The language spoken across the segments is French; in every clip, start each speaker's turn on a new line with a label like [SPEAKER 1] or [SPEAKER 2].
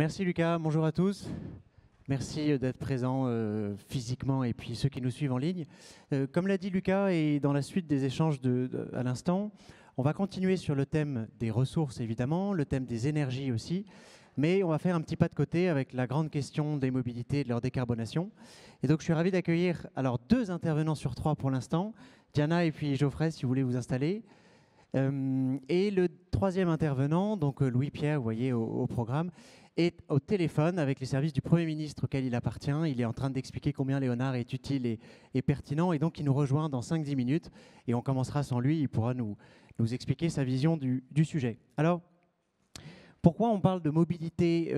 [SPEAKER 1] Merci Lucas, bonjour à tous. Merci d'être présents physiquement et puis ceux qui nous suivent en ligne. Comme l'a dit Lucas et dans la suite des échanges à l'instant, on va continuer sur le thème des ressources évidemment, le thème des énergies aussi, mais on va faire un petit pas de côté avec la grande question des mobilités et de leur décarbonation. Et donc je suis ravi d'accueillir alors 2 intervenants sur 3 pour l'instant, Diana et puis Geoffrey si vous voulez vous installer. Et le 3e intervenant, donc Louis-Pierre, vous voyez au programme, est au téléphone avec les services du Premier ministre auquel il appartient. Il est en train d'expliquer combien Léonard est utile et pertinent, et donc il nous rejoint dans 5-10 minutes, et on commencera sans lui, il pourra nous expliquer sa vision du sujet. Alors, pourquoi on parle de mobilité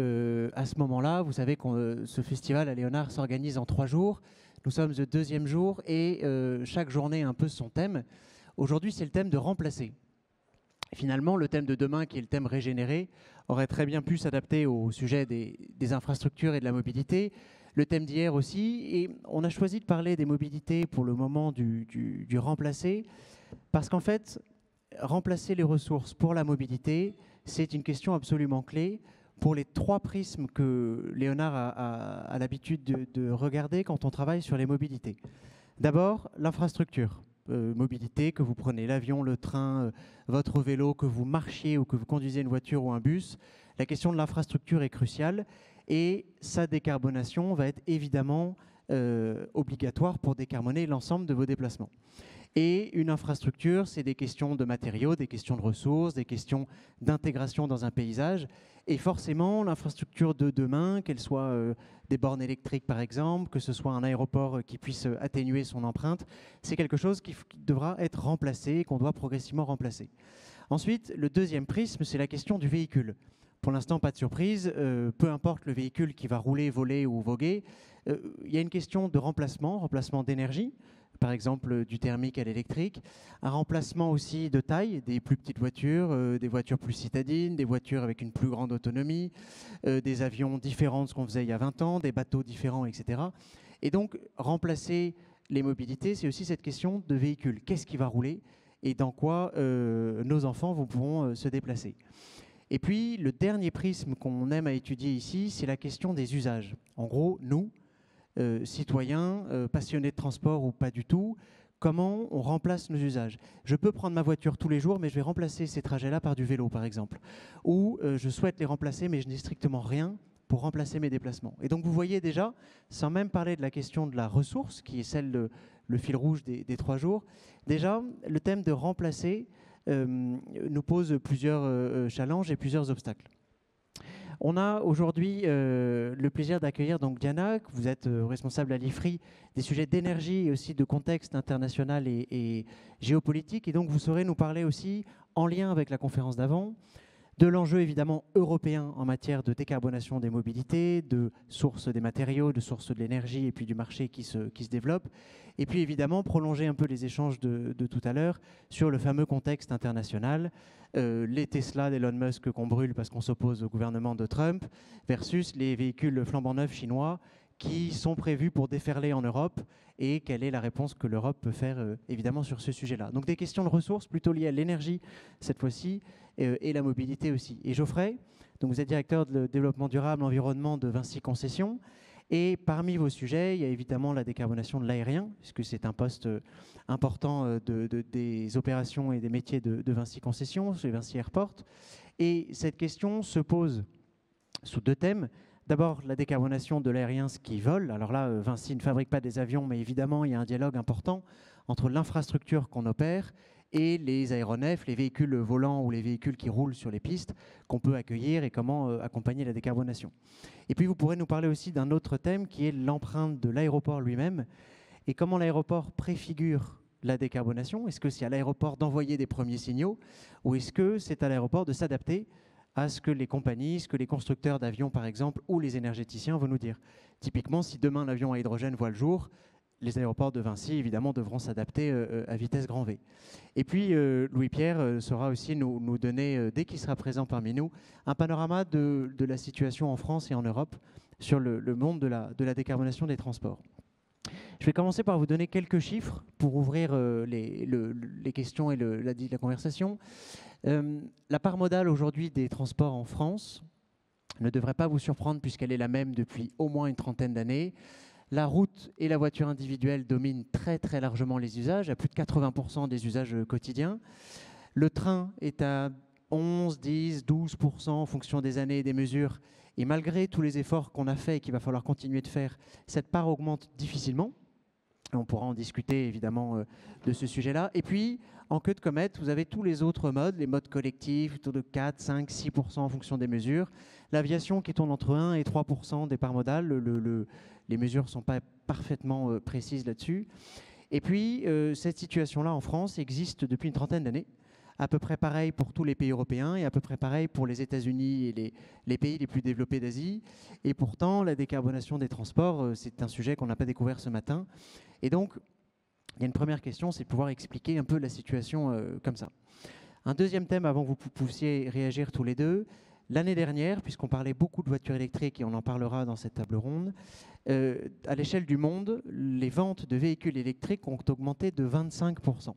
[SPEAKER 1] à ce moment-là? Vous savez que ce festival à Léonard s'organise en 3 jours. Nous sommes le 2e jour, et chaque journée a un peu son thème. Aujourd'hui, c'est le thème de remplacer. Finalement, le thème de demain, qui est le thème régénéré, aurait très bien pu s'adapter au sujet des infrastructures et de la mobilité. Le thème d'hier aussi. Et on a choisi de parler des mobilités pour le moment du remplacer, parce qu'en fait, remplacer les ressources pour la mobilité, c'est une question absolument clé pour les 3 prismes que Léonard a l'habitude de regarder quand on travaille sur les mobilités. D'abord, l'infrastructure. Mobilité, que vous prenez l'avion, le train, votre vélo, que vous marchiez ou que vous conduisez une voiture ou un bus, la question de l'infrastructure est cruciale et sa décarbonation va être évidemment obligatoire pour décarboner l'ensemble de vos déplacements. Et une infrastructure, c'est des questions de matériaux, des questions de ressources, des questions d'intégration dans un paysage. Et forcément, l'infrastructure de demain, qu'elle soit des bornes électriques par exemple, que ce soit un aéroport qui puisse atténuer son empreinte, c'est quelque chose qui devra être remplacé, qu'on doit progressivement remplacer. Ensuite, le 2e prisme, c'est la question du véhicule. Pour l'instant, pas de surprise, peu importe le véhicule qui va rouler, voler ou voguer, il y a une question de remplacement d'énergie, par exemple du thermique à l'électrique, un remplacement aussi de taille, des plus petites voitures, des voitures plus citadines, des voitures avec une plus grande autonomie, des avions différents de ce qu'on faisait il y a 20 ans, des bateaux différents, etc. Et donc, remplacer les mobilités, c'est aussi cette question de véhicule. Qu'est-ce qui va rouler et dans quoi nos enfants pourront se déplacer? Et puis, le dernier prisme qu'on aime à étudier ici, c'est la question des usages. En gros, nous, citoyens, passionnés de transport ou pas du tout, comment on remplace nos usages. Je peux prendre ma voiture tous les jours, mais je vais remplacer ces trajets-là par du vélo, par exemple. Ou je souhaite les remplacer, mais je n'ai strictement rien pour remplacer mes déplacements. Et donc, vous voyez déjà, sans même parler de la question de la ressource, qui est celle le fil rouge des 3 jours, déjà, le thème de remplacer nous pose plusieurs challenges et plusieurs obstacles. On a aujourd'hui le plaisir d'accueillir donc Diana, vous êtes responsable à l'IFRI des sujets d'énergie et aussi de contexte international et géopolitique. Et donc vous saurez nous parler aussi, en lien avec la conférence d'avant, de l'enjeu évidemment européen en matière de décarbonation des mobilités, de source des matériaux, de source de l'énergie et puis du marché qui se développe. Et puis évidemment prolonger un peu les échanges de tout à l'heure sur le fameux contexte international, les Tesla d'Elon Musk qu'on brûle parce qu'on s'oppose au gouvernement de Trump versus les véhicules flambant neufs chinois qui sont prévus pour déferler en Europe et quelle est la réponse que l'Europe peut faire évidemment sur ce sujet-là. Donc des questions de ressources plutôt liées à l'énergie cette fois-ci et la mobilité aussi. Et Geoffrey, donc vous êtes directeur de développement durable, environnement de Vinci Concessions. Et parmi vos sujets, il y a évidemment la décarbonation de l'aérien, puisque c'est un poste important des opérations et des métiers de Vinci Concessions, chez Vinci Airport. Et cette question se pose sous 2 thèmes. D'abord, la décarbonation de l'aérien, ce qui vole. Alors là, Vinci ne fabrique pas des avions, mais évidemment, il y a un dialogue important entre l'infrastructure qu'on opère et les aéronefs, les véhicules volants ou les véhicules qui roulent sur les pistes qu'on peut accueillir et comment accompagner la décarbonation. Et puis, vous pourrez nous parler aussi d'un autre thème qui est l'empreinte de l'aéroport lui-même et comment l'aéroport préfigure la décarbonation. Est-ce que c'est à l'aéroport d'envoyer des premiers signaux ou est-ce que c'est à l'aéroport de s'adapter à ce que les compagnies, ce que les constructeurs d'avions, par exemple, ou les énergéticiens vont nous dire. Typiquement, si demain l'avion à hydrogène voit le jour, les aéroports de Vinci, évidemment, devront s'adapter à vitesse grand V. Et puis, Louis-Pierre saura aussi nous donner, dès qu'il sera présent parmi nous, un panorama de la situation en France et en Europe sur le monde de la décarbonation des transports. Je vais commencer par vous donner quelques chiffres pour ouvrir les questions et la conversation. La part modale aujourd'hui des transports en France, ne devrait pas vous surprendre puisqu'elle est la même depuis au moins une trentaine d'années. La route et la voiture individuelle dominent très très largement les usages, à plus de 80% des usages quotidiens. Le train est à 11, 10, 12% en fonction des années et des mesures. Et malgré tous les efforts qu'on a faits et qu'il va falloir continuer de faire, cette part augmente difficilement. On pourra en discuter évidemment de ce sujet-là. Et puis, en queue de comète, vous avez tous les autres modes, les modes collectifs, autour de 4, 5, 6% en fonction des mesures. L'aviation qui tourne entre 1 et 3% des parts modales. Les mesures ne sont pas parfaitement précises là-dessus. Et puis, cette situation-là en France existe depuis une trentaine d'années. À peu près pareil pour tous les pays européens et à peu près pareil pour les États-Unis et les pays les plus développés d'Asie. Et pourtant, la décarbonation des transports, c'est un sujet qu'on n'a pas découvert ce matin. Et donc, il y a une première question, c'est de pouvoir expliquer un peu la situation comme ça. Un deuxième thème, avant que vous puissiez réagir tous les deux. L'année dernière, puisqu'on parlait beaucoup de voitures électriques et on en parlera dans cette table ronde, à l'échelle du monde, les ventes de véhicules électriques ont augmenté de 25%.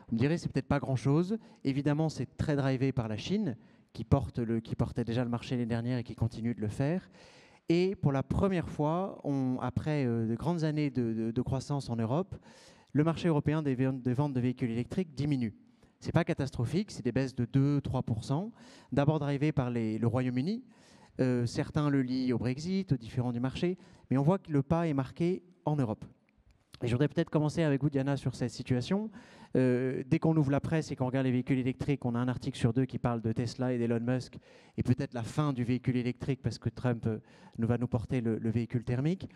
[SPEAKER 1] Vous me direz, c'est peut-être pas grand-chose. Évidemment, c'est très drivé par la Chine, qui portait déjà le marché l'année dernière et qui continue de le faire. Et pour la première fois, après de grandes années de croissance en Europe, le marché européen des ventes de véhicules électriques diminue. Ce n'est pas catastrophique, c'est des baisses de 2-3%, d'abord drivé par le Royaume-Uni. Certains le lient au Brexit, aux différends du marché, mais on voit que le pas est marqué en Europe. Et je voudrais peut-être commencer avec vous, Diana, sur cette situation. Dès qu'on ouvre la presse et qu'on regarde les véhicules électriques, on a un article sur 2 qui parle de Tesla et d'Elon Musk et peut-être la fin du véhicule électrique parce que Trump va nous porter le véhicule thermique.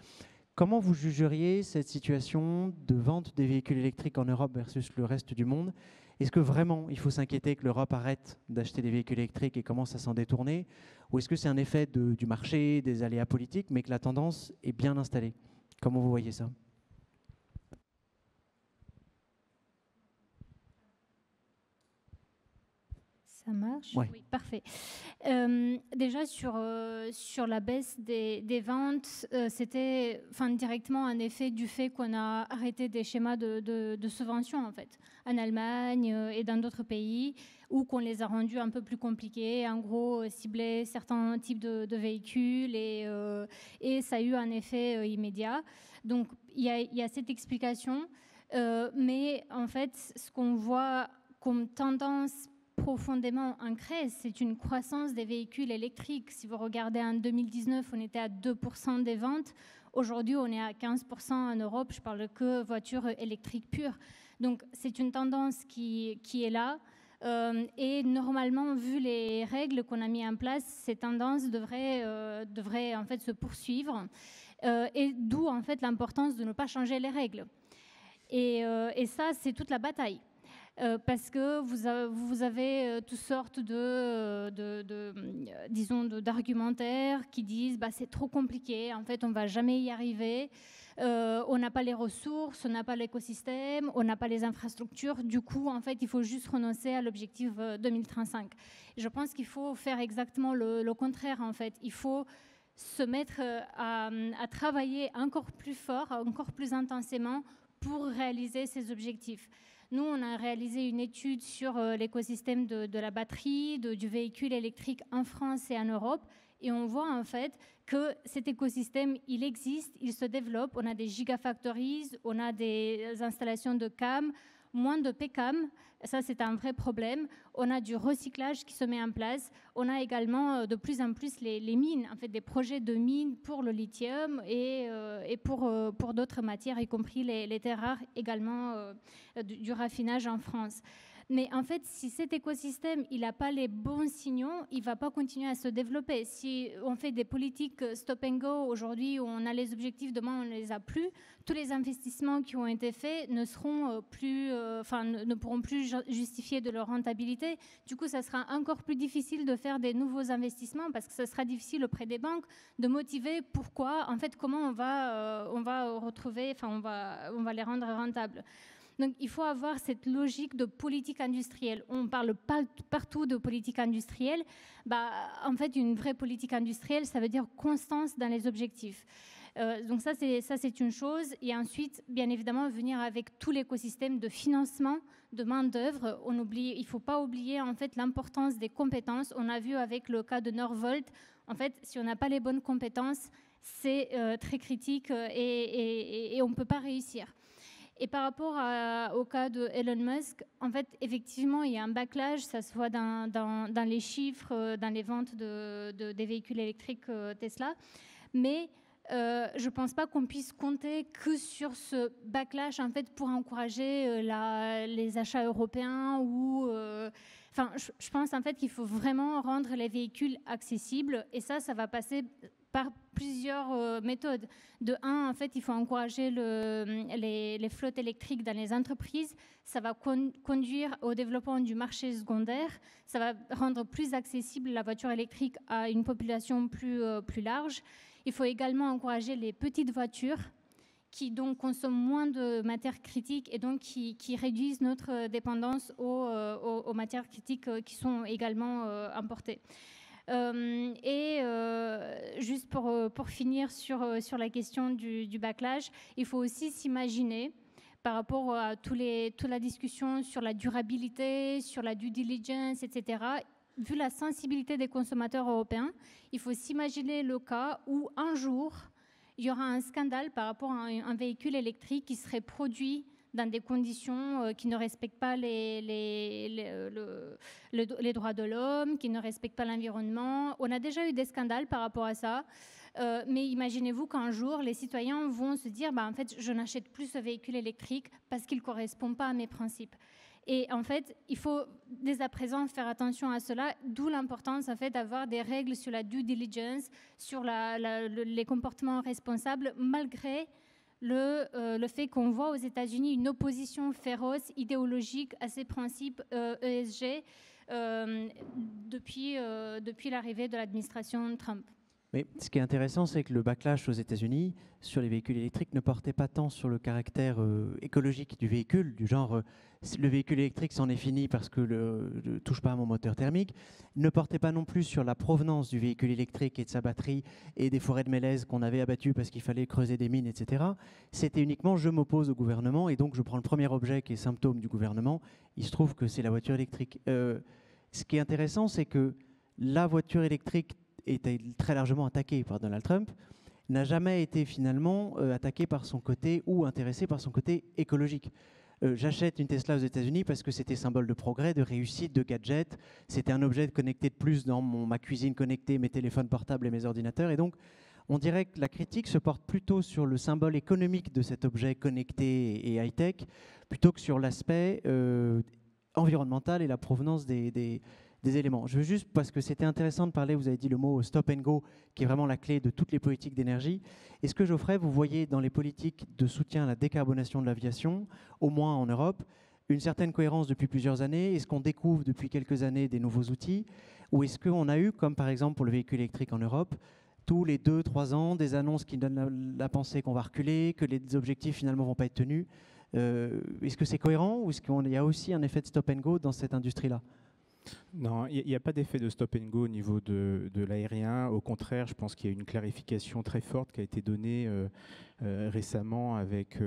[SPEAKER 1] Comment vous jugeriez cette situation de vente des véhicules électriques en Europe versus le reste du monde? Est-ce que vraiment il faut s'inquiéter que l'Europe arrête d'acheter des véhicules électriques et commence à s'en détourner? Ou est-ce que c'est un effet du marché, des aléas politiques, mais que la tendance est bien installée? Comment vous voyez ça?
[SPEAKER 2] Ça marche?
[SPEAKER 1] Ouais.
[SPEAKER 2] Oui, parfait. Déjà, sur la baisse des ventes, c'était directement un effet du fait qu'on a arrêté des schémas de subvention, en fait, en Allemagne et dans d'autres pays, ou qu'on les a rendus un peu plus compliqués, en gros, cibler certains types de véhicules, et ça a eu un effet immédiat. Donc, il y a cette explication, mais en fait, ce qu'on voit comme tendance profondément ancrée, c'est une croissance des véhicules électriques. Si vous regardez en 2019, on était à 2% des ventes. Aujourd'hui, on est à 15% en Europe. Je parle que voitures électriques pures. Donc, c'est une tendance qui est là. Et normalement, vu les règles qu'on a mises en place, ces tendances devraient en fait se poursuivre. Et d'où en fait l'importance de ne pas changer les règles. Et ça, c'est toute la bataille. Parce que vous avez toutes sortes d'argumentaires qui disent c'est trop compliqué, en fait on ne va jamais y arriver, on n'a pas les ressources, on n'a pas l'écosystème, on n'a pas les infrastructures, du coup en fait il faut juste renoncer à l'objectif 2035. Je pense qu'il faut faire exactement le contraire en fait, il faut se mettre à travailler encore plus fort, encore plus intensément pour réaliser ces objectifs. Nous, on a réalisé une étude sur l'écosystème de la batterie, du véhicule électrique en France et en Europe. Et on voit en fait que cet écosystème, il existe, il se développe. On a des gigafactories, on a des installations de CAM, moins de PCAM. Ça, c'est un vrai problème. On a du recyclage qui se met en place. On a également de plus en plus les mines, en fait, des projets de mines pour le lithium et pour d'autres matières, y compris les terres rares, également du raffinage en France. Mais en fait, si cet écosystème il n'a pas les bons signaux, il ne va pas continuer à se développer. Si on fait des politiques stop and go, aujourd'hui on a les objectifs, demain on ne les a plus, tous les investissements qui ont été faits ne pourront plus justifier de leur rentabilité. Du coup, ça sera encore plus difficile de faire des nouveaux investissements parce que ce sera difficile auprès des banques de motiver pourquoi, en fait, comment on va retrouver, on va les rendre rentables. Donc, il faut avoir cette logique de politique industrielle. On parle partout de politique industrielle. En fait, une vraie politique industrielle, ça veut dire constance dans les objectifs. Donc ça, c'est une chose. Et ensuite, bien évidemment, venir avec tout l'écosystème de financement, de main-d'œuvre. Il ne faut pas oublier en fait l'importance des compétences. On a vu avec le cas de Norvolt, en fait, si on n'a pas les bonnes compétences, c'est très critique et on ne peut pas réussir. Et par rapport au cas de Elon Musk, en fait, effectivement, il y a un backlash, ça se voit dans les chiffres, dans les ventes des véhicules électriques Tesla. Mais je ne pense pas qu'on puisse compter que sur ce backlash en fait, pour encourager les achats européens. Je pense en fait, qu'il faut vraiment rendre les véhicules accessibles. Et ça va passer par plusieurs méthodes. De un, en fait, il faut encourager les flottes électriques dans les entreprises. Ça va conduire au développement du marché secondaire. Ça va rendre plus accessible la voiture électrique à une population plus large. Il faut également encourager les petites voitures qui donc consomment moins de matières critiques et donc qui réduisent notre dépendance aux matières critiques qui sont également importées. Juste pour finir sur la question du backlash, il faut aussi s'imaginer par rapport à toute la discussion sur la durabilité, sur la due diligence, etc., vu la sensibilité des consommateurs européens, il faut s'imaginer le cas où un jour, il y aura un scandale par rapport à un véhicule électrique qui serait produit dans des conditions qui ne respectent pas les droits de l'homme, qui ne respectent pas l'environnement. On a déjà eu des scandales par rapport à ça. Mais imaginez-vous qu'un jour, les citoyens vont se dire en fait, je n'achète plus ce véhicule électrique parce qu'il ne correspond pas à mes principes. Et en fait, il faut dès à présent faire attention à cela, d'où l'importance en fait, d'avoir des règles sur la due diligence, sur les comportements responsables, malgré le fait qu'on voit aux États-Unis une opposition féroce, idéologique à ces principes ESG depuis l'arrivée de l'administration Trump.
[SPEAKER 1] Mais ce qui est intéressant, c'est que le backlash aux États-Unis sur les véhicules électriques ne portait pas tant sur le caractère écologique du véhicule, du genre le véhicule électrique c'en est fini parce que ne touche pas à mon moteur thermique, ne portait pas non plus sur la provenance du véhicule électrique et de sa batterie et des forêts de mélèze qu'on avait abattues parce qu'il fallait creuser des mines, etc. C'était uniquement je m'oppose au gouvernement et donc je prends le premier objet qui est symptôme du gouvernement. Il se trouve que c'est la voiture électrique. Ce qui est intéressant, c'est que la voiture électrique était très largement attaqué par Donald Trump, n'a jamais été finalement attaqué par son côté ou intéressé par son côté écologique. J'achète une Tesla aux États-Unis parce que c'était symbole de progrès, de réussite, de gadget. C'était un objet connecté de plus dans ma cuisine connectée, mes téléphones portables et mes ordinateurs. Et donc, on dirait que la critique se porte plutôt sur le symbole économique de cet objet connecté et high-tech, plutôt que sur l'aspect environnemental et la provenance des éléments. Je veux juste, parce que c'était intéressant de parler, vous avez dit le mot stop and go, qui est vraiment la clé de toutes les politiques d'énergie. Est-ce que, Geoffrey, vous voyez dans les politiques de soutien à la décarbonation de l'aviation, au moins en Europe, une certaine cohérence depuis plusieurs années? Est-ce qu'on découvre depuis quelques années des nouveaux outils? Ou est-ce qu'on a eu, comme par exemple pour le véhicule électrique en Europe, tous les 2-3 ans, des annonces qui donnent la pensée qu'on va reculer, que les objectifs finalement ne vont pas être tenus? Est-ce que c'est cohérent ou est-ce qu'il y a aussi un effet de stop and go dans cette industrie-là?
[SPEAKER 3] Non, il n'y a pas d'effet de stop and go au niveau de l'aérien. Au contraire, je pense qu'il y a une clarification très forte qui a été donnée récemment avec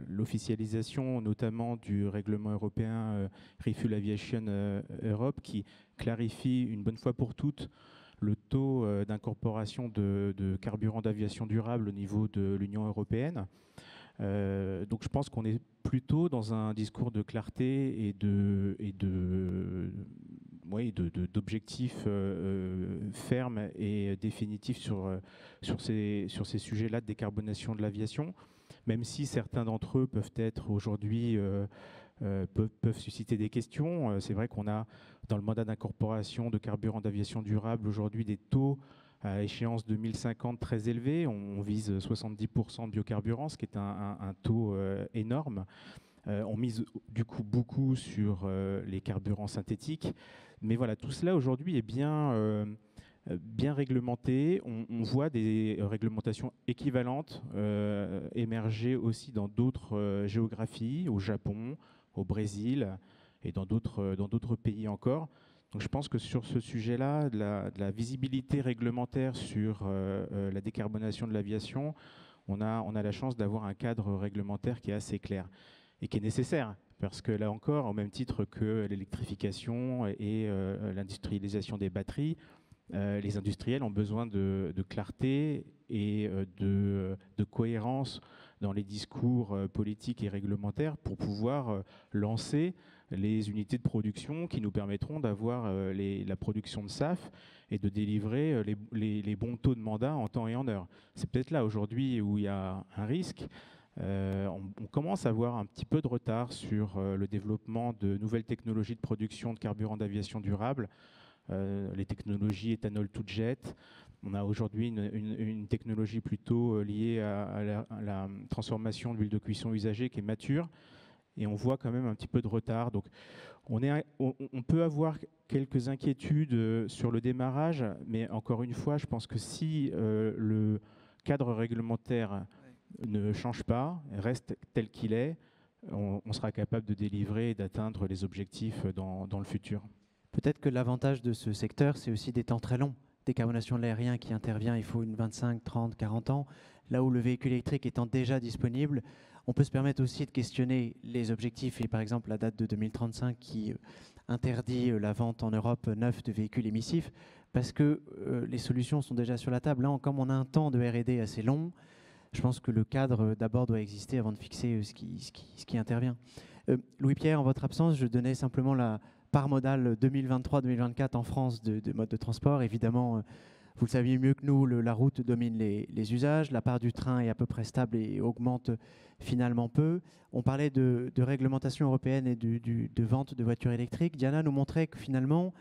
[SPEAKER 3] l'officialisation notamment du règlement européen Refuel Aviation Europe, qui clarifie une bonne fois pour toutes le taux d'incorporation de carburant d'aviation durable au niveau de l'Union européenne. Donc je pense qu'on est plutôt dans un discours de clarté et d'objectifs fermes et définitifs sur ces sujets-là de décarbonation de l'aviation, même si certains d'entre eux peuvent être aujourd'hui peuvent susciter des questions. C'est vrai qu'on a dans le mandat d'incorporation de carburant d'aviation durable aujourd'hui des taux à échéance 2050 très élevé. On vise 70% de biocarburants, ce qui est un taux énorme. On mise du coup beaucoup sur les carburants synthétiques. Mais voilà, tout cela aujourd'hui est bien réglementé. On voit des réglementations équivalentes émerger aussi dans d'autres géographies, au Japon, au Brésil et dans d'autres pays encore. Donc je pense que sur ce sujet-là, de la visibilité réglementaire sur la décarbonation de l'aviation, on a la chance d'avoir un cadre réglementaire qui est assez clair et qui est nécessaire. Parce que là encore, au même titre que l'électrification et l'industrialisation des batteries, les industriels ont besoin de clarté et de cohérence dans les discours politiques et réglementaires pour pouvoir lancer les unités de production qui nous permettront d'avoir la production de SAF et de délivrer les bons taux de mandat en temps et en heure. C'est peut-être là aujourd'hui où il y a un risque. On commence à avoir un petit peu de retard sur le développement de nouvelles technologies de production de carburant d'aviation durable, les technologies éthanol to jet. On a aujourd'hui une technologie plutôt liée à la transformation de l'huile de cuisson usagée qui est mature, et on voit quand même un petit peu de retard. Donc on peut avoir quelques inquiétudes sur le démarrage, mais encore une fois, je pense que si le cadre réglementaire ne change pas, reste tel qu'il est, on sera capable de délivrer et d'atteindre les objectifs dans le futur.
[SPEAKER 1] Peut-être que l'avantage de ce secteur, c'est aussi des temps très longs. Décarbonation de l'aérien qui intervient, il faut une 25, 30, 40 ans. Là où le véhicule électrique étant déjà disponible, on peut se permettre aussi de questionner les objectifs et par exemple la date de 2035 qui interdit la vente en Europe neuve de véhicules émissifs parce que les solutions sont déjà sur la table. Là, comme on a un temps de R&D assez long, je pense que le cadre d'abord doit exister avant de fixer ce qui intervient. Louis-Pierre, en votre absence, je donnais simplement la part modale 2023-2024 en France de mode de transport. Évidemment, vous le saviez mieux que nous, la route domine les usages, la part du train est à peu près stable et augmente finalement peu. On parlait de réglementation européenne et de vente de voitures électriques. Diana nous montrait que finalement,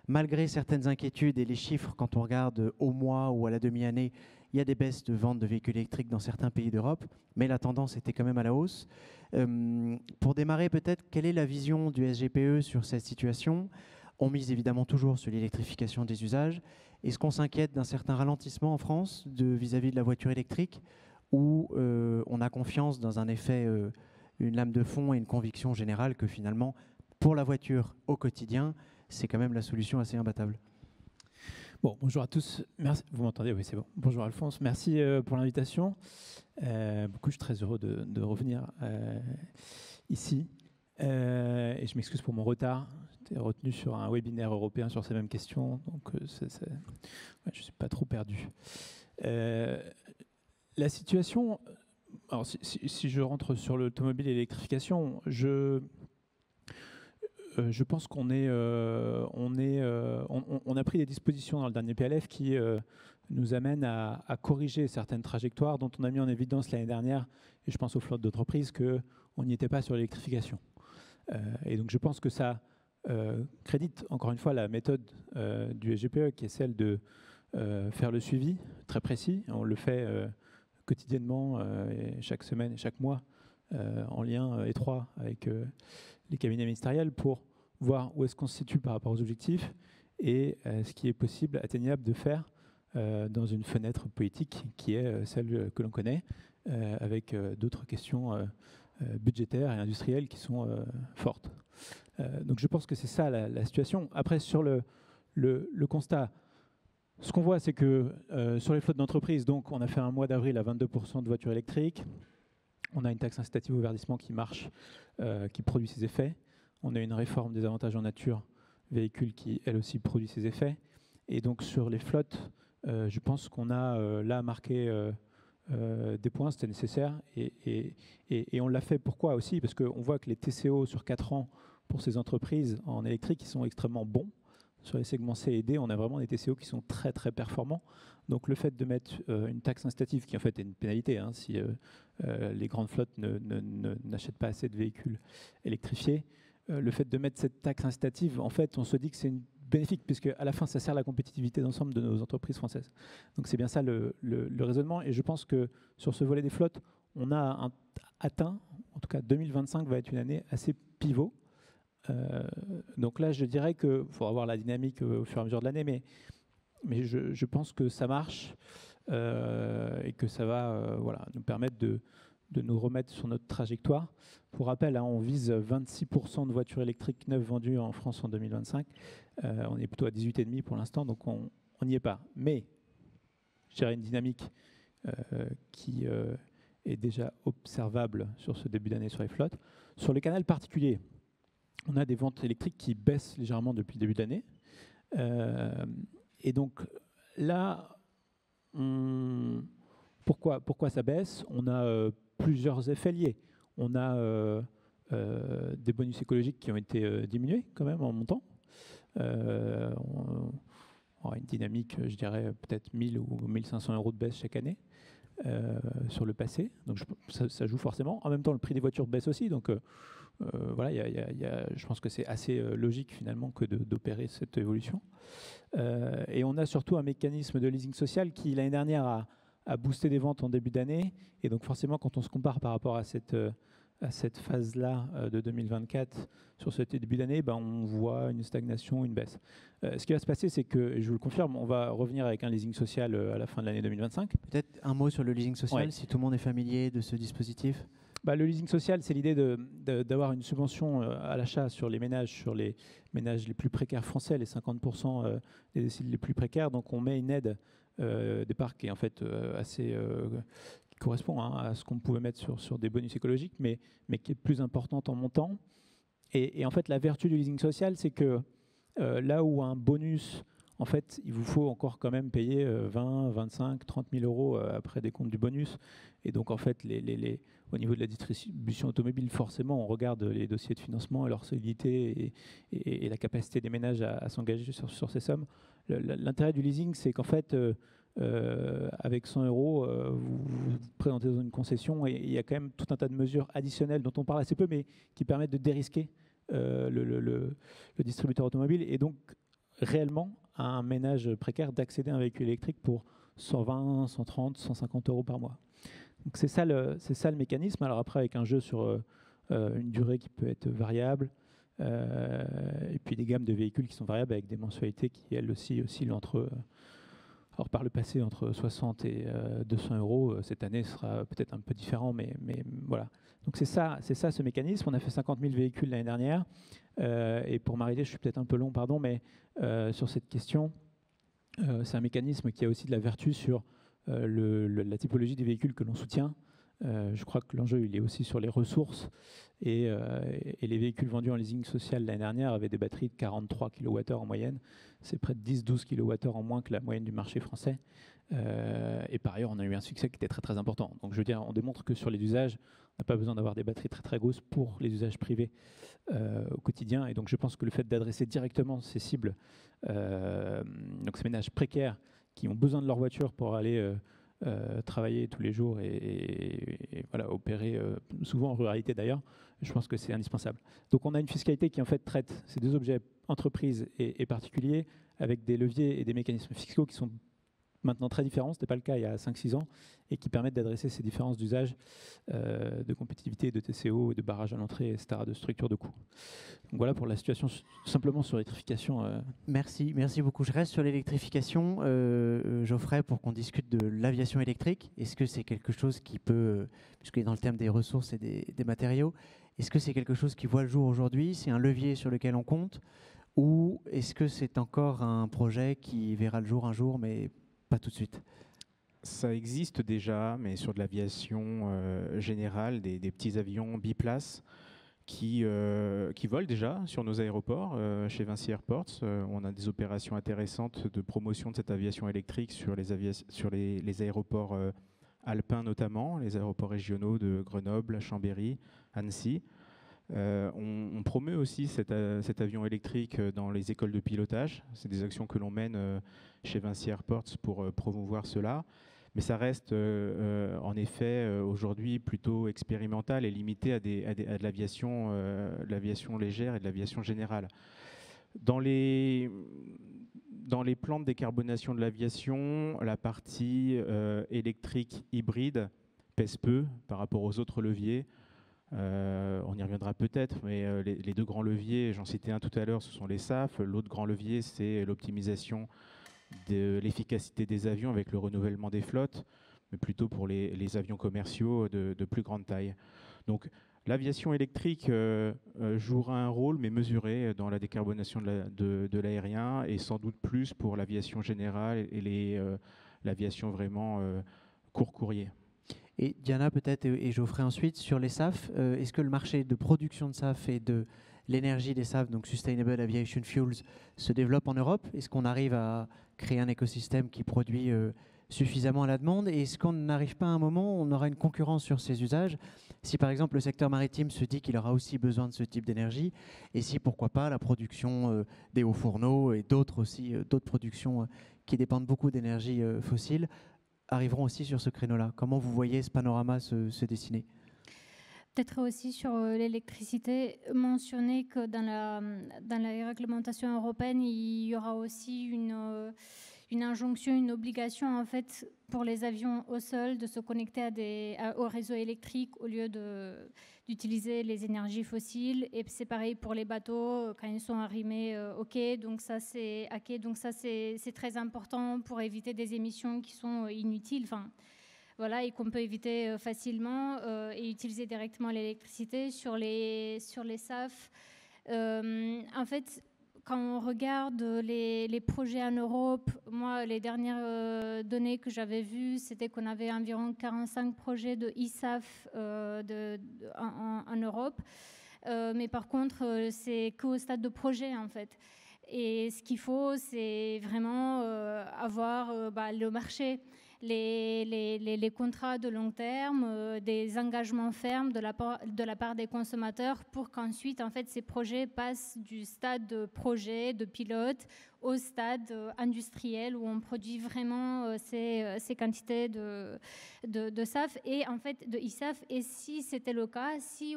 [SPEAKER 1] malgré certaines inquiétudes et les chiffres, quand on regarde au mois ou à la demi-année, il y a des baisses de vente de véhicules électriques dans certains pays d'Europe, mais la tendance était quand même à la hausse. Pour démarrer, peut-être, quelle est la vision du SGPE sur cette situation ? On mise évidemment toujours sur l'électrification des usages. Est-ce qu'on s'inquiète d'un certain ralentissement en France vis-à-vis de la voiture électrique ou on a confiance dans un effet, une lame de fond et une conviction générale que finalement, pour la voiture au quotidien, c'est quand même la solution assez imbattable ?
[SPEAKER 4] Bon, bonjour à tous. Merci. Vous m'entendez ? Oui, c'est bon. Bonjour Alphonse. Merci pour l'invitation. Je suis très heureux de revenir ici. Et je m'excuse pour mon retard. J'étais retenu sur un webinaire européen sur ces mêmes questions. Donc, je ne suis pas trop perdu. La situation... Alors, si je rentre sur l'automobile et l'électrification, je pense qu'on a pris des dispositions dans le dernier PLF qui nous amènent à corriger certaines trajectoires dont on a mis en évidence l'année dernière, et je pense aux flottes d'entreprises, qu'on n'y était pas sur l'électrification. Et donc je pense que ça crédite encore une fois la méthode du SGPE qui est celle de faire le suivi très précis. On le fait quotidiennement, et chaque semaine et chaque mois, en lien étroit avec les cabinets ministériels pour voir où est-ce qu'on se situe par rapport aux objectifs et ce qui est possible, atteignable de faire dans une fenêtre politique qui est celle que l'on connaît, avec d'autres questions budgétaires et industrielles qui sont fortes. Donc je pense que c'est ça la situation. Après, sur le constat, ce qu'on voit, c'est que sur les flottes d'entreprises, donc on a fait un mois d'avril à 22% de voitures électriques. On a une taxe incitative au verdissement qui marche, qui produit ses effets. On a une réforme des avantages en nature véhicules qui, elle aussi, produit ses effets. Et donc, sur les flottes, je pense qu'on a là marqué des points, c'était nécessaire. Et on l'a fait pourquoi aussi ? Parce qu'on voit que les TCO sur 4 ans pour ces entreprises en électrique, ils sont extrêmement bons. Sur les segments C et D, on a vraiment des TCO qui sont très, très performants. Donc, le fait de mettre une taxe incitative, qui en fait est une pénalité, si les grandes flottes n'achètent pas assez de véhicules électrifiés, le fait de mettre cette taxe incitative, en fait, on se dit que c'est bénéfique, puisque à la fin, ça sert à la compétitivité d'ensemble de nos entreprises françaises. Donc, c'est bien ça le raisonnement. Et je pense que sur ce volet des flottes, on a atteint, en tout cas 2025 va être une année assez pivot. Donc là, je dirais qu'il faudra voir la dynamique au fur et à mesure de l'année, mais je pense que ça marche et que ça va nous permettre de nous remettre sur notre trajectoire. Pour rappel, hein, on vise 26% de voitures électriques neuves vendues en France en 2025. On est plutôt à 18,5% pour l'instant, donc on n'y est pas. Mais je dirais une dynamique qui est déjà observable sur ce début d'année sur les flottes. Sur les canaux particuliers, on a des ventes électriques qui baissent légèrement depuis le début de l'année. Et donc là, pourquoi ça baisse? On a plusieurs effets liés. On a des bonus écologiques qui ont été diminués quand même en montant. On aura une dynamique, je dirais, peut-être 1000 ou 1500 € de baisse chaque année sur le passé. Donc ça joue forcément. En même temps, le prix des voitures baisse aussi. Donc voilà, je pense que c'est assez logique finalement que d'opérer cette évolution. Et on a surtout un mécanisme de leasing social qui, l'année dernière, a boosté des ventes en début d'année. Et donc forcément, quand on se compare par rapport à cette phase-là de 2024 sur ce début d'année, on voit une stagnation, une baisse. Ce qui va se passer, c'est que, et je vous le confirme, on va revenir avec un leasing social à la fin de l'année 2025.
[SPEAKER 1] Peut-être un mot sur le leasing social,
[SPEAKER 4] Ouais.
[SPEAKER 1] si tout le monde est familier de ce dispositif.
[SPEAKER 4] Le leasing social, c'est l'idée d'avoir une subvention à l'achat sur les ménages les plus précaires français, les 50% des déciles les plus précaires. Donc on met une aide départ qui est en fait assez qui correspond à ce qu'on pouvait mettre sur des bonus écologiques, mais qui est plus importante en montant. Et en fait, la vertu du leasing social, c'est que là où un bonus, en fait, il vous faut encore quand même payer 20, 25, 30 000 € après des comptes du bonus. Et donc, en fait, au niveau de la distribution automobile, forcément, on regarde les dossiers de financement et leur solidité et la capacité des ménages à s'engager sur ces sommes. L'intérêt du leasing, c'est qu'en fait, avec 100 €, vous présentez dans une concession et il y a quand même tout un tas de mesures additionnelles dont on parle assez peu, mais qui permettent de dérisquer le distributeur automobile et donc réellement à un ménage précaire d'accéder à un véhicule électrique pour 120, 130, 150 € par mois. Donc c'est ça le mécanisme. Alors après, avec un jeu sur une durée qui peut être variable, et puis des gammes de véhicules qui sont variables avec des mensualités qui, elles aussi, oscillent entre... alors par le passé, entre 60 et 200 €. Cette année, ce sera peut-être un peu différent, mais voilà. Donc c'est ça ce mécanisme. On a fait 50 000 véhicules l'année dernière. Et pour m'arrêter, je suis peut-être un peu long, pardon, mais sur cette question, c'est un mécanisme qui a aussi de la vertu sur la typologie des véhicules que l'on soutient. Je crois que l'enjeu, il est aussi sur les ressources. Et les véhicules vendus en leasing social l'année dernière avaient des batteries de 43 kWh en moyenne. C'est près de 10-12 kWh en moins que la moyenne du marché français. Et par ailleurs, on a eu un succès qui était très très important. Donc je veux dire, on démontre que sur les usages, on n'a pas besoin d'avoir des batteries très très grosses pour les usages privés au quotidien. Et donc je pense que le fait d'adresser directement ces cibles, donc ces ménages précaires qui ont besoin de leur voiture pour aller travailler tous les jours et voilà, opérer souvent en ruralité d'ailleurs, je pense que c'est indispensable. Donc on a une fiscalité qui en fait traite ces deux objets, entreprises et particuliers, avec des leviers et des mécanismes fiscaux qui sont maintenant très différents, ce n'était pas le cas il y a 5-6 ans, et qui permettent d'adresser ces différences d'usage, de compétitivité, de TCO, de barrage à l'entrée, etc., de structure de coûts. Donc voilà pour la situation simplement sur l'électrification.
[SPEAKER 1] Merci beaucoup. Je reste sur l'électrification, Geoffrey, pour qu'on discute de l'aviation électrique. Est-ce que c'est quelque chose qui peut, puisqu'il est dans le thème des ressources et des matériaux, est-ce que c'est quelque chose qui voit le jour aujourd'hui? C'est un levier sur lequel on compte? Ou est-ce que c'est encore un projet qui verra le jour un jour, mais pas tout de suite?
[SPEAKER 3] Ça existe déjà, mais sur de l'aviation générale, des petits avions biplaces qui volent déjà sur nos aéroports. Chez Vinci Airports, on a des opérations intéressantes de promotion de cette aviation électrique sur les aéroports alpins notamment, les aéroports régionaux de Grenoble, Chambéry, Annecy. On promeut aussi cet avion électrique dans les écoles de pilotage. C'est des actions que l'on mène chez Vinci Airports pour promouvoir cela. Mais ça reste en effet aujourd'hui plutôt expérimental et limité à de l'aviation légère et de l'aviation générale. Dans les plans de décarbonation de l'aviation, la partie électrique hybride pèse peu par rapport aux autres leviers. On y reviendra peut-être, mais les deux grands leviers, j'en citais un tout à l'heure, ce sont les SAF. L'autre grand levier, c'est l'optimisation de l'efficacité des avions avec le renouvellement des flottes. mais plutôt pour les avions commerciaux de plus grande taille. Donc l'aviation électrique jouera un rôle, mais mesuré dans la décarbonation de l'aérien, et sans doute plus pour l'aviation générale et l'aviation vraiment court courrier.
[SPEAKER 1] Et Diana peut-être et Geoffrey ensuite, sur les SAF, est-ce que le marché de production de SAF et de l'énergie des SAF, donc Sustainable Aviation Fuels, se développe en Europe? Est-ce qu'on arrive à créer un écosystème qui produit suffisamment à la demande? Et est-ce qu'on n'arrive pas à un moment où on aura une concurrence sur ces usages? Si par exemple le secteur maritime se dit qu'il aura aussi besoin de ce type d'énergie, et si pourquoi pas la production des hauts fourneaux et d'autres aussi, d'autres productions qui dépendent beaucoup d'énergie fossile, arriveront aussi sur ce créneau-là. Comment vous voyez ce panorama se dessiner?
[SPEAKER 2] Peut-être aussi sur l'électricité, mentionner que dans la réglementation européenne, il y aura aussi une injonction, une obligation en fait pour les avions au sol de se connecter au réseau électrique au lieu d'utiliser les énergies fossiles. Et c'est pareil pour les bateaux quand ils sont arrimés au quai. Donc ça c'est très important pour éviter des émissions qui sont inutiles. Voilà, et qu'on peut éviter facilement et utiliser directement l'électricité sur les SAF. En fait, quand on regarde les projets en Europe, moi, les dernières données que j'avais vues, c'était qu'on avait environ 45 projets de e-SAF en Europe. Mais par contre, c'est qu'au stade de projet, en fait. Et ce qu'il faut, c'est vraiment avoir le marché. Les contrats de long terme, des engagements fermes de la part des consommateurs pour qu'ensuite, en fait, ces projets passent du stade de projet, de pilote, au stade industriel où on produit vraiment ces quantités de SAF et en fait de e-SAF. Et si c'était le cas, si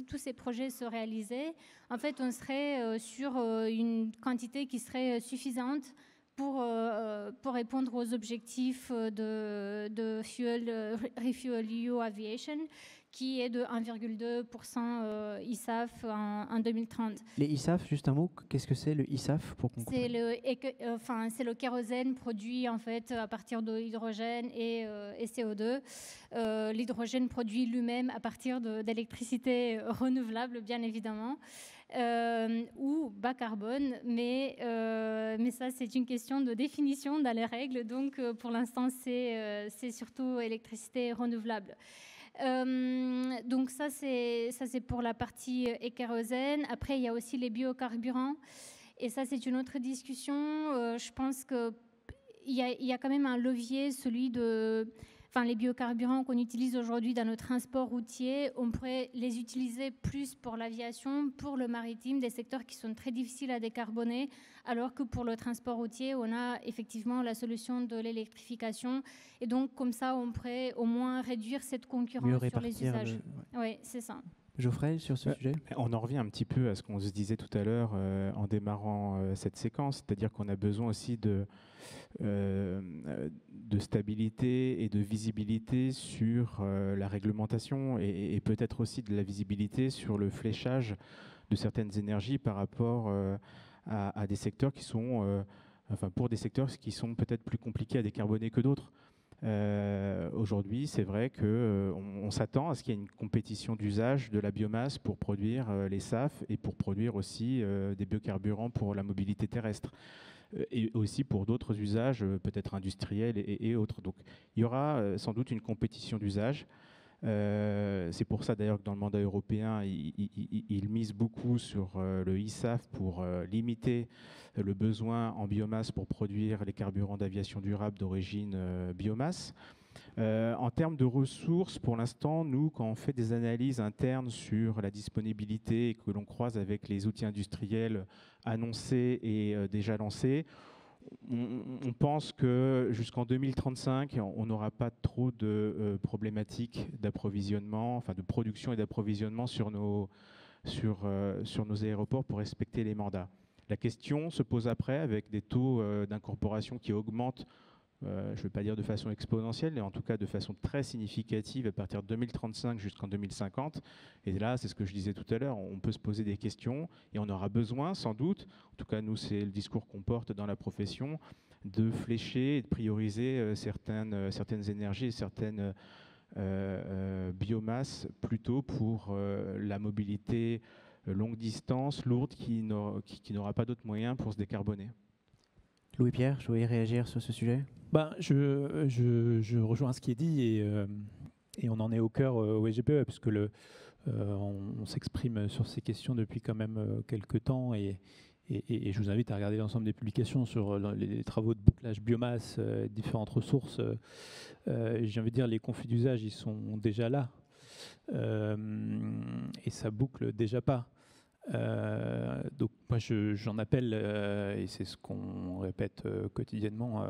[SPEAKER 2] tous ces projets se réalisaient, en fait, on serait sur une quantité qui serait suffisante pour répondre aux objectifs de Refuel EU Aviation, qui est de 1,2% e-SAF en 2030.
[SPEAKER 1] Les e-SAF, juste un mot, qu'est-ce que c'est le e-SAF pour qu'on
[SPEAKER 2] c'est le kérosène produit en fait à partir de l'hydrogène et CO2. L'hydrogène produit lui-même à partir d'électricité renouvelable, bien évidemment. Ou bas carbone, mais ça c'est une question de définition dans les règles, donc pour l'instant c'est surtout électricité renouvelable. Donc ça c'est pour la partie kérosène. Après il y a aussi les biocarburants et ça c'est une autre discussion. Je pense qu'il y a quand même un levier, celui de... les biocarburants qu'on utilise aujourd'hui dans le transport routier, on pourrait les utiliser plus pour l'aviation, pour le maritime, des secteurs qui sont très difficiles à décarboner, alors que pour le transport routier, on a effectivement la solution de l'électrification. Et donc, comme ça, on pourrait au moins réduire cette concurrence sur les usages. Oui, c'est ça.
[SPEAKER 1] Geoffrey, sur ce sujet?
[SPEAKER 3] On en revient un petit peu à ce qu'on se disait tout à l'heure en démarrant cette séquence, c'est-à-dire qu'on a besoin aussi de stabilité et de visibilité sur la réglementation et peut-être aussi de la visibilité sur le fléchage de certaines énergies par rapport à des secteurs qui sont, pour des secteurs qui sont peut-être plus compliqués à décarboner que d'autres. Aujourd'hui, c'est vrai qu'on s'attend à ce qu'il y ait une compétition d'usage de la biomasse pour produire les SAF et pour produire aussi des biocarburants pour la mobilité terrestre et aussi pour d'autres usages peut-être industriels et autres. Donc il y aura sans doute une compétition d'usage. C'est pour ça d'ailleurs que dans le mandat européen, il mise beaucoup sur le e-SAF pour limiter le besoin en biomasse pour produire les carburants d'aviation durable d'origine biomasse. En termes de ressources, pour l'instant, nous, quand on fait des analyses internes sur la disponibilité et que l'on croise avec les outils industriels annoncés et déjà lancés, on pense que jusqu'en 2035, on n'aura pas trop de problématiques d'approvisionnement, de production et d'approvisionnement sur nos aéroports pour respecter les mandats. La question se pose après avec des taux d'incorporation qui augmentent je ne vais pas dire de façon exponentielle, mais en tout cas de façon très significative à partir de 2035 jusqu'en 2050. Et là, c'est ce que je disais tout à l'heure, on peut se poser des questions et on aura besoin, sans doute, en tout cas nous, c'est le discours qu'on porte dans la profession, de flécher et de prioriser certaines énergies et certaines biomasses plutôt pour la mobilité longue distance, lourde, qui n'aura pas d'autres moyens pour se décarboner.
[SPEAKER 1] Louis-Pierre, je voulais réagir sur ce sujet.
[SPEAKER 4] Je rejoins ce qui est dit et on en est au cœur au SGPE puisque on s'exprime sur ces questions depuis quand même quelques temps et je vous invite à regarder l'ensemble des publications sur les travaux de bouclage biomasse, différentes ressources. J'ai envie de dire, les conflits d'usage, ils sont déjà là et ça boucle déjà pas. Donc moi j'en appelle et c'est ce qu'on répète quotidiennement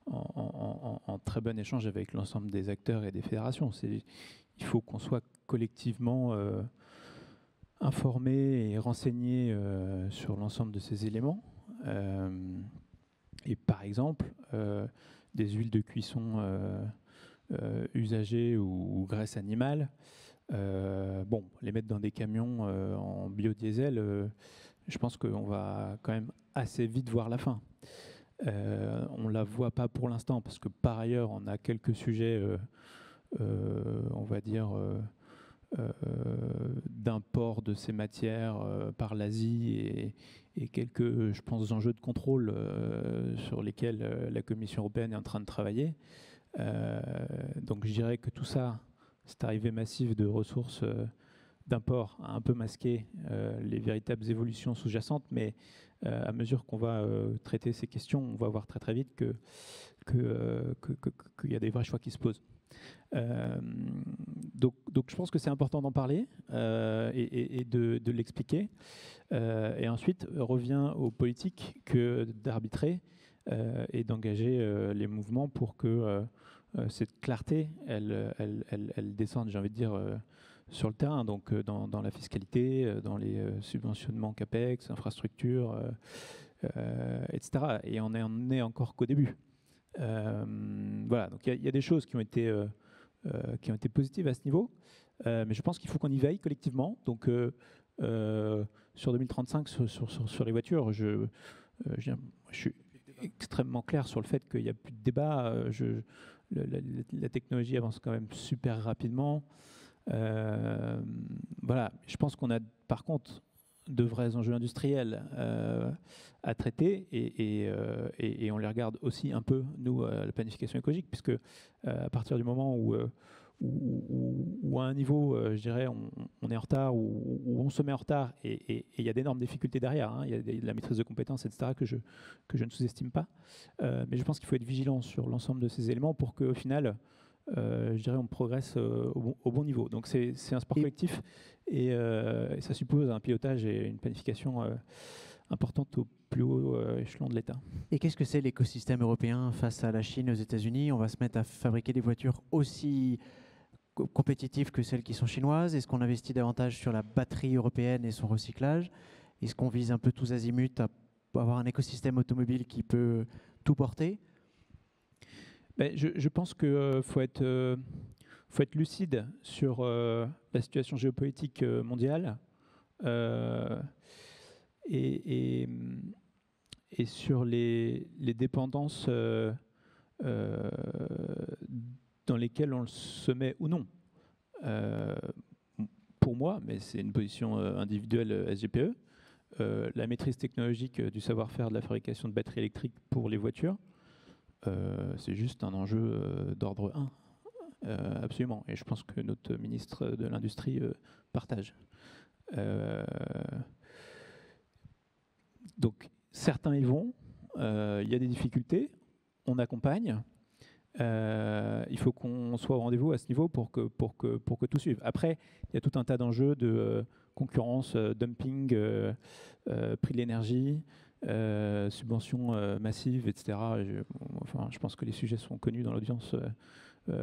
[SPEAKER 4] en très bon échange avec l'ensemble des acteurs et des fédérations. Il faut qu'on soit collectivement informés et renseignés sur l'ensemble de ces éléments. Et par exemple, des huiles de cuisson usagées ou graisse animale, les mettre dans des camions en biodiesel, je pense qu'on va quand même assez vite voir la fin. On ne la voit pas pour l'instant parce que par ailleurs, on a quelques sujets, on va dire, d'import de ces matières par l'Asie et quelques, je pense, enjeux de contrôle sur lesquels la Commission européenne est en train de travailler. Donc je dirais que tout ça, cette arrivée massive de ressources d'import a un peu masqué les véritables évolutions sous-jacentes, mais à mesure qu'on va traiter ces questions, on va voir très très vite qu'il y a des vrais choix qui se posent. Donc je pense que c'est important d'en parler et de l'expliquer. Et ensuite, revient aux politiques que d'arbitrer et d'engager les mouvements pour que cette clarté, elle descende, j'ai envie de dire, sur le terrain, donc dans la fiscalité, dans les subventionnements CAPEX, infrastructures, etc. Et on n'en est encore qu'au début. Voilà, donc il y a des choses qui ont été positives à ce niveau, mais je pense qu'il faut qu'on y veille collectivement. Donc sur 2035, sur les voitures, je suis extrêmement clair sur le fait qu'il n'y a plus de débat. La technologie avance quand même super rapidement. Voilà, je pense qu'on a par contre de vrais enjeux industriels à traiter et on les regarde aussi un peu, nous, à la planification écologique, puisque à partir du moment où à un niveau, je dirais, on est en retard, où on se met en retard, et il y a d'énormes difficultés derrière, hein, il y a de la maîtrise de compétences, etc., que je ne sous-estime pas. Mais je pense qu'il faut être vigilant sur l'ensemble de ces éléments pour qu'au final, je dirais, on progresse au bon niveau. Donc c'est un sport collectif et ça suppose un pilotage et une planification importante au plus haut échelon de l'État.
[SPEAKER 1] Et qu'est-ce que c'est l'écosystème européen face à la Chine, aux États-Unis? On va se mettre à fabriquer des voitures aussi compétitives que celles qui sont chinoises? Est-ce qu'on investit davantage sur la batterie européenne et son recyclage? Est-ce qu'on vise un peu tous azimuts à avoir un écosystème automobile qui peut tout porter?
[SPEAKER 4] Je pense qu'il faut être lucide sur la situation géopolitique mondiale et sur les dépendances dans lesquelles on se met ou non. Pour moi, mais c'est une position individuelle SGPE, la maîtrise technologique du savoir-faire de la fabrication de batteries électriques pour les voitures, c'est juste un enjeu d'ordre 1, absolument. Et je pense que notre ministre de l'Industrie partage. Donc certains y vont, il y a des difficultés, on accompagne. Il faut qu'on soit au rendez-vous à ce niveau pour que tout suive. Après, il y a tout un tas d'enjeux de concurrence, dumping, prix de l'énergie, subventions massives, etc. Je pense que les sujets sont connus dans l'audience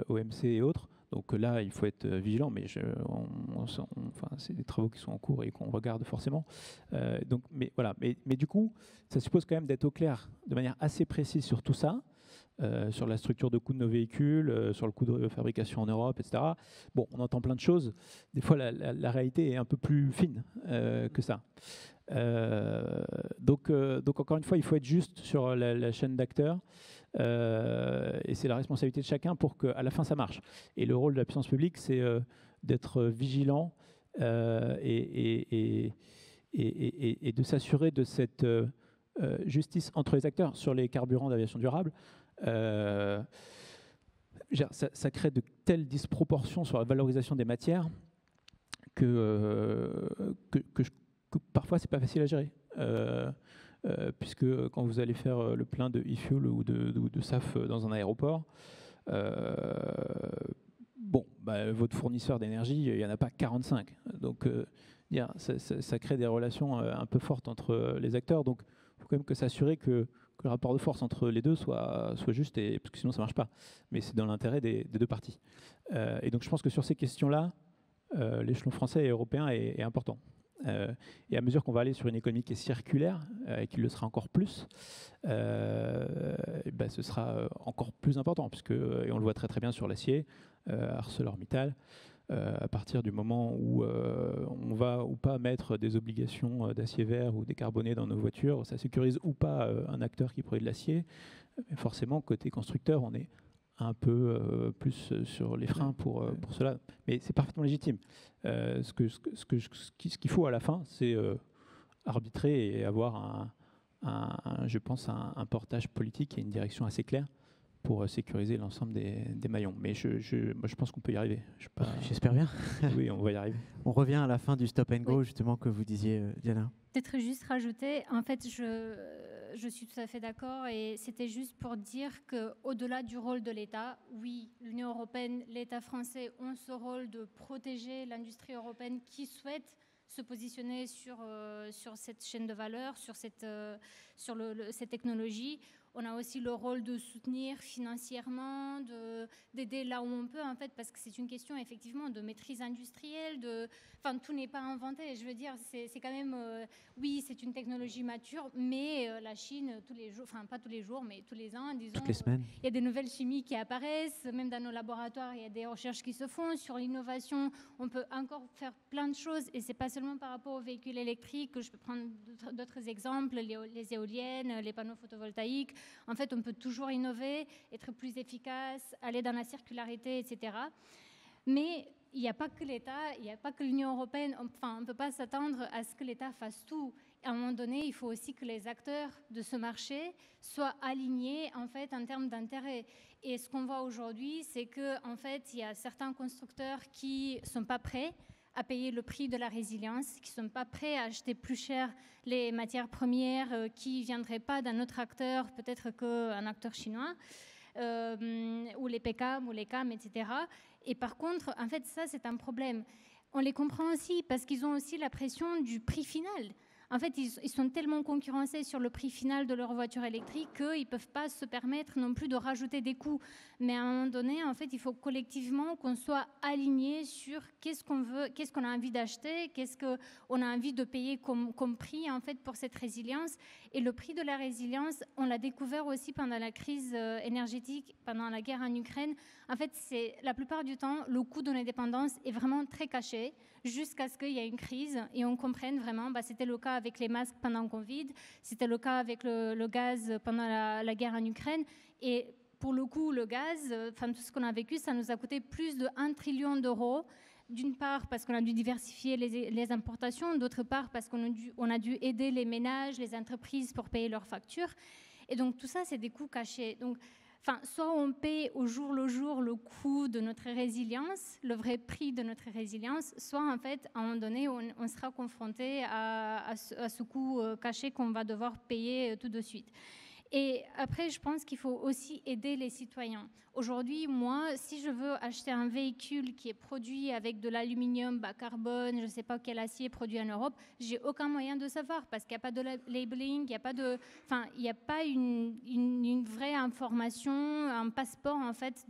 [SPEAKER 4] OMC et autres. Donc là, il faut être vigilant, mais c'est des travaux qui sont en cours et qu'on regarde forcément. Mais du coup, ça suppose quand même d'être au clair de manière assez précise sur tout ça. sur la structure de coût de nos véhicules, sur le coût de fabrication en Europe, etc. Bon, on entend plein de choses. Des fois, la réalité est un peu plus fine que ça. Donc, encore une fois, il faut être juste sur la chaîne d'acteurs. Et c'est la responsabilité de chacun pour qu'à la fin, ça marche. Et le rôle de la puissance publique, c'est d'être vigilant et de s'assurer de cette justice entre les acteurs sur les carburants d'aviation durable. Ça crée de telles disproportions sur la valorisation des matières que parfois c'est pas facile à gérer. Puisque quand vous allez faire le plein de e-fuel ou de SAF dans un aéroport, votre fournisseur d'énergie, il n'y en a pas 45. Donc ça crée des relations un peu fortes entre les acteurs. Donc il faut quand même que s'assurer que le rapport de force entre les deux soit juste, parce que sinon ça ne marche pas. Mais c'est dans l'intérêt des deux parties. Et donc je pense que sur ces questions-là, l'échelon français et européen est important. Et à mesure qu'on va aller sur une économie qui est circulaire, et qui le sera encore plus, ce sera encore plus important, et on le voit très très bien sur l'acier, ArcelorMittal, à partir du moment où on va ou pas mettre des obligations d'acier vert ou décarboné dans nos voitures, ça sécurise ou pas un acteur qui produit de l'acier. Mais forcément, côté constructeur, on est un peu plus sur les freins pour cela. Mais c'est parfaitement légitime. Ce qu'il faut à la fin, c'est arbitrer et avoir je pense, un portage politique et une direction assez claire pour sécuriser l'ensemble des maillons. Mais moi, je pense qu'on peut y arriver.
[SPEAKER 1] J'espère bien.
[SPEAKER 4] Oui, on va y arriver.
[SPEAKER 1] On revient à la fin du stop and go, justement, que vous disiez, Diana.
[SPEAKER 2] Peut-être juste rajouter, en fait, je suis tout à fait d'accord, et c'était juste pour dire qu'au-delà du rôle de l'État, oui, l'Union européenne, l'État français ont ce rôle de protéger l'industrie européenne qui souhaite se positionner sur cette chaîne de valeur, sur cette technologie. On a aussi le rôle de soutenir financièrement, d'aider là où on peut, en fait, parce que c'est une question effectivement de maîtrise industrielle. Enfin, tout n'est pas inventé. Je veux dire, c'est quand même, oui, c'est une technologie mature, mais la Chine, tous les jours, enfin pas tous les jours, mais tous les ans, disons,
[SPEAKER 1] toutes les semaines,
[SPEAKER 2] il y a des nouvelles chimies qui apparaissent. Même dans nos laboratoires, il y a des recherches qui se font sur l'innovation. On peut encore faire plein de choses, et c'est pas seulement par rapport aux véhicules électriques. Je peux prendre d'autres exemples, les éoliennes, les panneaux photovoltaïques. En fait, on peut toujours innover, être plus efficace, aller dans la circularité, etc. Mais il n'y a pas que l'État, il n'y a pas que l'Union européenne. Enfin, on ne peut pas s'attendre à ce que l'État fasse tout. À un moment donné, il faut aussi que les acteurs de ce marché soient alignés, en fait, en termes d'intérêt. Et ce qu'on voit aujourd'hui, c'est qu'en fait, il y a certains constructeurs qui ne sont pas prêts à payer le prix de la résilience, qui ne sont pas prêts à acheter plus cher les matières premières qui ne viendraient pas d'un autre acteur, peut-être qu'un acteur chinois, ou les PCAM, ou les CAM, etc. Et par contre, en fait, ça, c'est un problème. On les comprend aussi parce qu'ils ont aussi la pression du prix final. En fait, ils sont tellement concurrencés sur le prix final de leur voiture électrique qu'ils ne peuvent pas se permettre non plus de rajouter des coûts. Mais à un moment donné, en fait, il faut collectivement qu'on soit alignés sur qu'est-ce qu'on veut, qu'est-ce qu'on a envie d'acheter, qu'est-ce qu'on a envie de payer comme prix, en fait, pour cette résilience. Et le prix de la résilience, on l'a découvert aussi pendant la crise énergétique, pendant la guerre en Ukraine. En fait, la plupart du temps, le coût de l'indépendance est vraiment très caché, jusqu'à ce qu'il y ait une crise et on comprenne vraiment. C'était le cas avec les masques pendant le Covid, c'était le cas avec le gaz pendant la guerre en Ukraine. Et pour le coup, le gaz, tout ce qu'on a vécu, ça nous a coûté plus de 1 trillion d'euros. D'une part, parce qu'on a dû diversifier les importations, d'autre part, parce qu'on a dû aider les ménages, les entreprises pour payer leurs factures. Et donc, tout ça, c'est des coûts cachés. Donc, soit on paie au jour le jour le coût de notre résilience, le vrai prix de notre résilience, soit en fait, à un moment donné, on sera confronté à ce coût caché qu'on va devoir payer tout de suite. Et après, je pense qu'il faut aussi aider les citoyens. Aujourd'hui, moi, si je veux acheter un véhicule qui est produit avec de l'aluminium bas carbone, je ne sais pas quel acier produit en Europe, j'ai aucun moyen de savoir parce qu'il n'y a pas de labeling, il n'y a pas une vraie information, un passeport en fait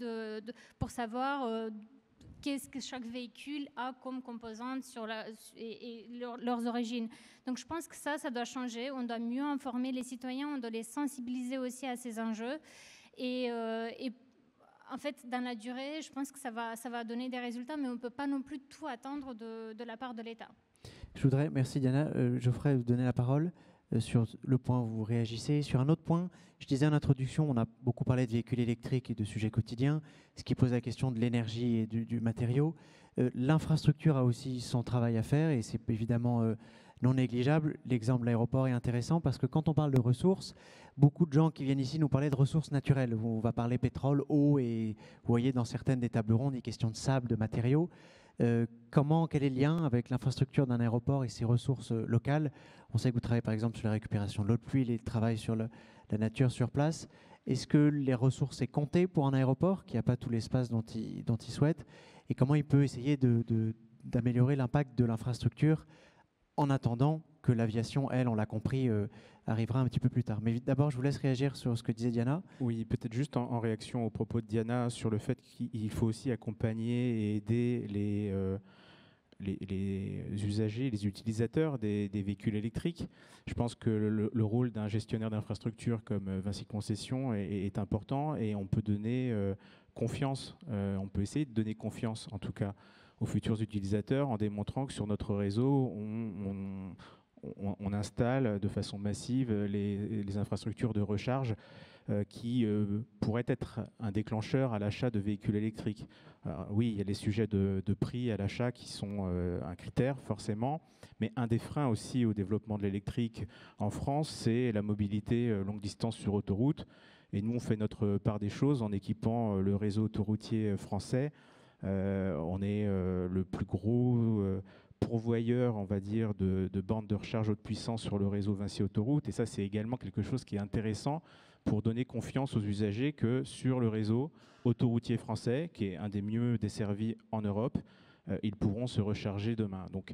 [SPEAKER 2] pour savoir qu'est-ce que chaque véhicule a comme composante et leurs origines. Donc je pense que ça doit changer. On doit mieux informer les citoyens, on doit les sensibiliser aussi à ces enjeux. Et en fait, dans la durée, je pense que ça va donner des résultats, mais on ne peut pas non plus tout attendre de la part de l'État.
[SPEAKER 1] Je voudrais, merci Diana, Geoffrey, vous donner la parole sur le point où vous réagissez. Sur un autre point, je disais en introduction, on a beaucoup parlé de véhicules électriques et de sujets quotidiens, ce qui pose la question de l'énergie et du matériau. L'infrastructure a aussi son travail à faire et c'est évidemment non négligeable. L'exemple de l'aéroport est intéressant parce que quand on parle de ressources, beaucoup de gens qui viennent ici nous parlaient de ressources naturelles. On va parler pétrole, eau et vous voyez dans certaines des tables rondes, des questions de sable, de matériaux. Quel est le lien avec l'infrastructure d'un aéroport et ses ressources locales? On sait que vous travaillez par exemple sur la récupération de l'eau de pluie, les travail sur la nature sur place. Est-ce que les ressources est comptées pour un aéroport qui n'a pas tout l'espace dont il souhaite? Et comment il peut essayer d'améliorer l'impact de l'infrastructure en attendant que l'aviation, elle, on l'a compris, arrivera un petit peu plus tard. Mais d'abord, je vous laisse réagir sur ce que disait Diana.
[SPEAKER 3] Oui, peut-être juste en réaction aux propos de Diana sur le fait qu'il faut aussi accompagner et aider les usagers, les utilisateurs des véhicules électriques. Je pense que le rôle d'un gestionnaire d'infrastructure comme Vinci Concessions est important et on peut donner confiance, on peut essayer de donner confiance en tout cas aux futurs utilisateurs en démontrant que sur notre réseau, on installe de façon massive les infrastructures de recharge qui pourraient être un déclencheur à l'achat de véhicules électriques. Oui, il y a les sujets de prix à l'achat qui sont un critère forcément, mais un des freins aussi au développement de l'électrique en France, c'est la mobilité longue distance sur autoroute. Et nous, on fait notre part des choses en équipant le réseau autoroutier français. On est le plus gros pourvoyeur, on va dire, de bandes de recharge haute puissance sur le réseau Vinci Autoroute. Et ça, c'est également quelque chose qui est intéressant pour donner confiance aux usagers que sur le réseau autoroutier français, qui est un des mieux desservis en Europe, ils pourront se recharger demain. Donc,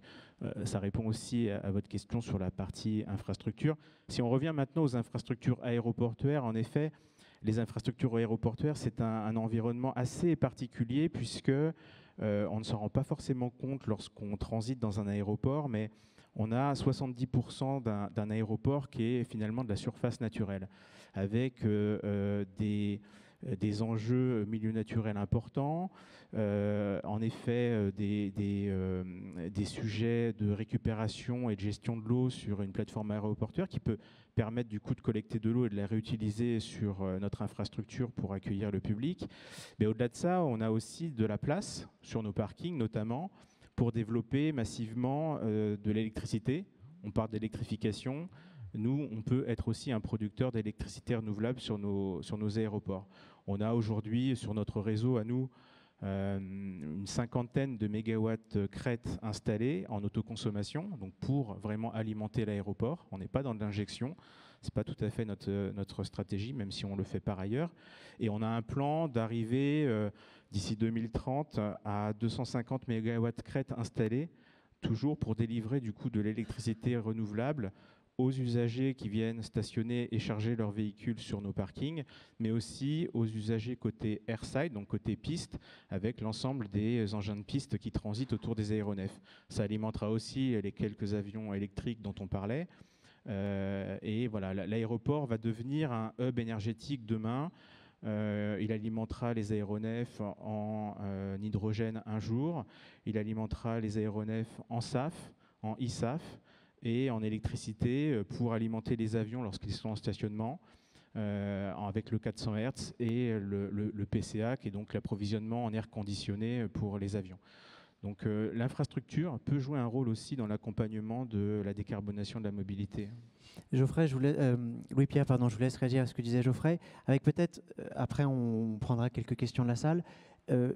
[SPEAKER 3] ça répond aussi à votre question sur la partie infrastructure. Si on revient maintenant aux infrastructures aéroportuaires, en effet, les infrastructures aéroportuaires, c'est un environnement assez particulier puisque on ne s'en rend pas forcément compte lorsqu'on transite dans un aéroport, mais on a 70% d'un aéroport qui est finalement de la surface naturelle, avec des enjeux milieu naturel importants, en effet des sujets de récupération et de gestion de l'eau sur une plateforme aéroportuaire qui peut permettre du coup de collecter de l'eau et de la réutiliser sur notre infrastructure pour accueillir le public. Mais au-delà de ça, on a aussi de la place sur nos parkings notamment pour développer massivement de l'électricité. On parle d'électrification. Nous, on peut être aussi un producteur d'électricité renouvelable sur nos aéroports. On a aujourd'hui sur notre réseau à nous une cinquantaine de mégawatts crête installés en autoconsommation, donc pour vraiment alimenter l'aéroport. On n'est pas dans de l'injection, ce n'est pas tout à fait notre stratégie, même si on le fait par ailleurs. Et on a un plan d'arriver d'ici 2030 à 250 mégawatts crête installés, toujours pour délivrer du coup de l'électricité renouvelable aux usagers qui viennent stationner et charger leurs véhicules sur nos parkings, mais aussi aux usagers côté airside, donc côté piste, avec l'ensemble des engins de piste qui transitent autour des aéronefs. Ça alimentera aussi les quelques avions électriques dont on parlait. Et voilà, l'aéroport va devenir un hub énergétique demain. Il alimentera les aéronefs en hydrogène un jour. Il alimentera les aéronefs en SAF, en e-SAF, et en électricité pour alimenter les avions lorsqu'ils sont en stationnement avec le 400 Hz et le PCA qui est donc l'approvisionnement en air conditionné pour les avions. Donc l'infrastructure peut jouer un rôle aussi dans l'accompagnement de la décarbonation de la mobilité.
[SPEAKER 1] Geoffrey, Louis-Pierre, pardon, je vous laisse réagir à ce que disait Geoffrey. Avec peut-être, après on prendra quelques questions de la salle,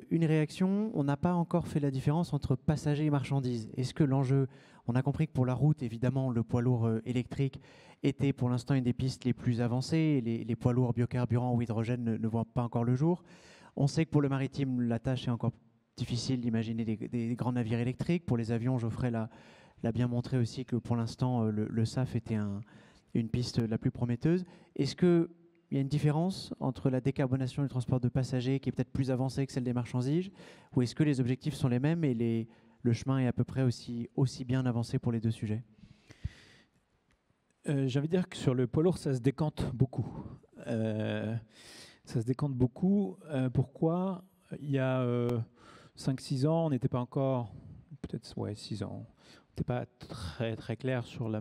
[SPEAKER 1] une réaction, on n'a pas encore fait la différence entre passagers et marchandises. Est-ce que l'enjeu, on a compris que pour la route, évidemment, le poids lourd électrique était pour l'instant une des pistes les plus avancées, les poids lourds biocarburants ou hydrogène ne voient pas encore le jour. On sait que pour le maritime, la tâche est encore difficile d'imaginer des grands navires électriques. Pour les avions, Geoffrey l'a bien montré aussi que pour l'instant, le SAF était une piste la plus prometteuse. Est-ce qu'il y a une différence entre la décarbonation du transport de passagers qui est peut-être plus avancée que celle des marchandises, ou est-ce que les objectifs sont les mêmes et le chemin est à peu près aussi bien avancé pour les deux sujets?
[SPEAKER 4] J'ai envie de dire que sur le poids lourd, ça se décante beaucoup. ça se décante beaucoup. Pourquoi? Il y a 5-6 ans, on n'était pas encore, peut-être 6 ans, on n'était pas très, très clair sur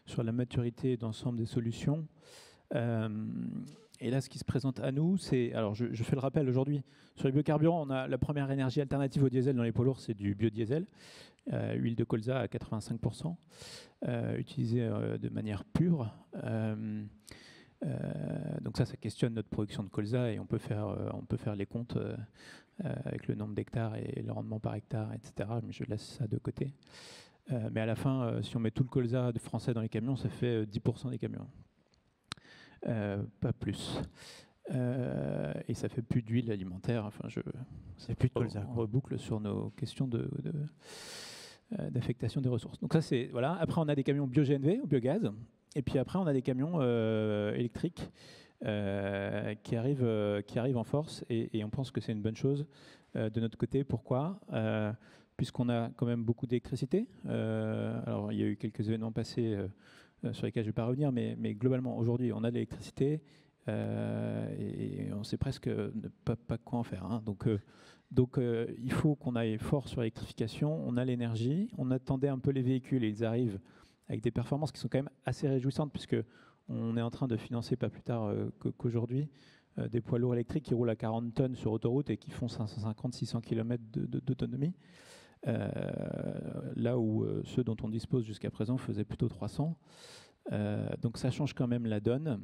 [SPEAKER 4] sur la maturité d'ensemble des solutions. Et là, ce qui se présente à nous, c'est... Alors, je fais le rappel aujourd'hui. Sur les biocarburants, on a la première énergie alternative au diesel dans les poids lourds, c'est du biodiesel. Huile de colza à 85%, utilisée de manière pure. Donc ça questionne notre production de colza et on peut faire les comptes avec le nombre d'hectares et le rendement par hectare, etc. Mais je laisse ça de côté. Mais à la fin, si on met tout le colza français dans les camions, ça fait 10% des camions. Pas plus. Et ça fait plus d'huile alimentaire. Enfin,
[SPEAKER 1] c'est plus de colza.
[SPEAKER 4] On reboucle sur nos questions d'affectation des ressources. Donc ça, c'est voilà. Après, on a des camions bio-GNV ou biogaz. Et puis après, on a des camions électriques qui arrivent en force. Et on pense que c'est une bonne chose de notre côté. Pourquoi? Puisqu'on a quand même beaucoup d'électricité. Alors, il y a eu quelques événements passés sur lesquels je ne vais pas revenir, mais globalement, aujourd'hui, on a de l'électricité et on sait presque pas quoi en faire. Hein. Donc, il faut qu'on aille fort sur l'électrification. On a l'énergie. On attendait un peu les véhicules et ils arrivent avec des performances qui sont quand même assez réjouissantes, puisqu'on est en train de financer pas plus tard qu'aujourd'hui des poids lourds électriques qui roulent à 40 tonnes sur autoroute et qui font 550-600 km d'autonomie. Là où ceux dont on dispose jusqu'à présent faisaient plutôt 300. Donc ça change quand même la donne.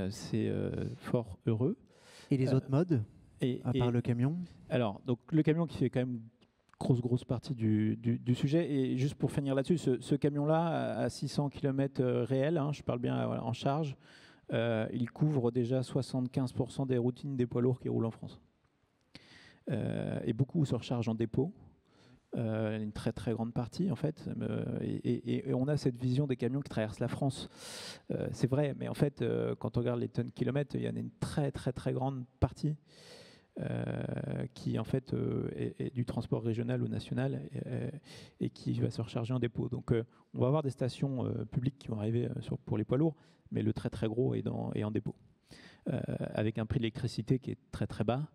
[SPEAKER 4] C'est fort heureux.
[SPEAKER 1] Et les autres modes, à part le camion? Alors,
[SPEAKER 4] donc le camion qui fait quand même grosse partie du sujet. Et juste pour finir là-dessus, ce camion-là, à 600 km réels, hein, je parle bien en charge, il couvre déjà 75% des routines des poids lourds qui roulent en France. Et beaucoup se rechargent en dépôt. Une très très grande partie en fait, et on a cette vision des camions qui traversent la France. C'est vrai, mais en fait, quand on regarde les tonnes kilomètres, il y en a une très très très grande partie qui en fait est du transport régional ou national et qui va se recharger en dépôt. Donc on va avoir des stations publiques qui vont arriver pour les poids lourds, mais le très très gros est en dépôt, avec un prix de l'électricité qui est très très bas.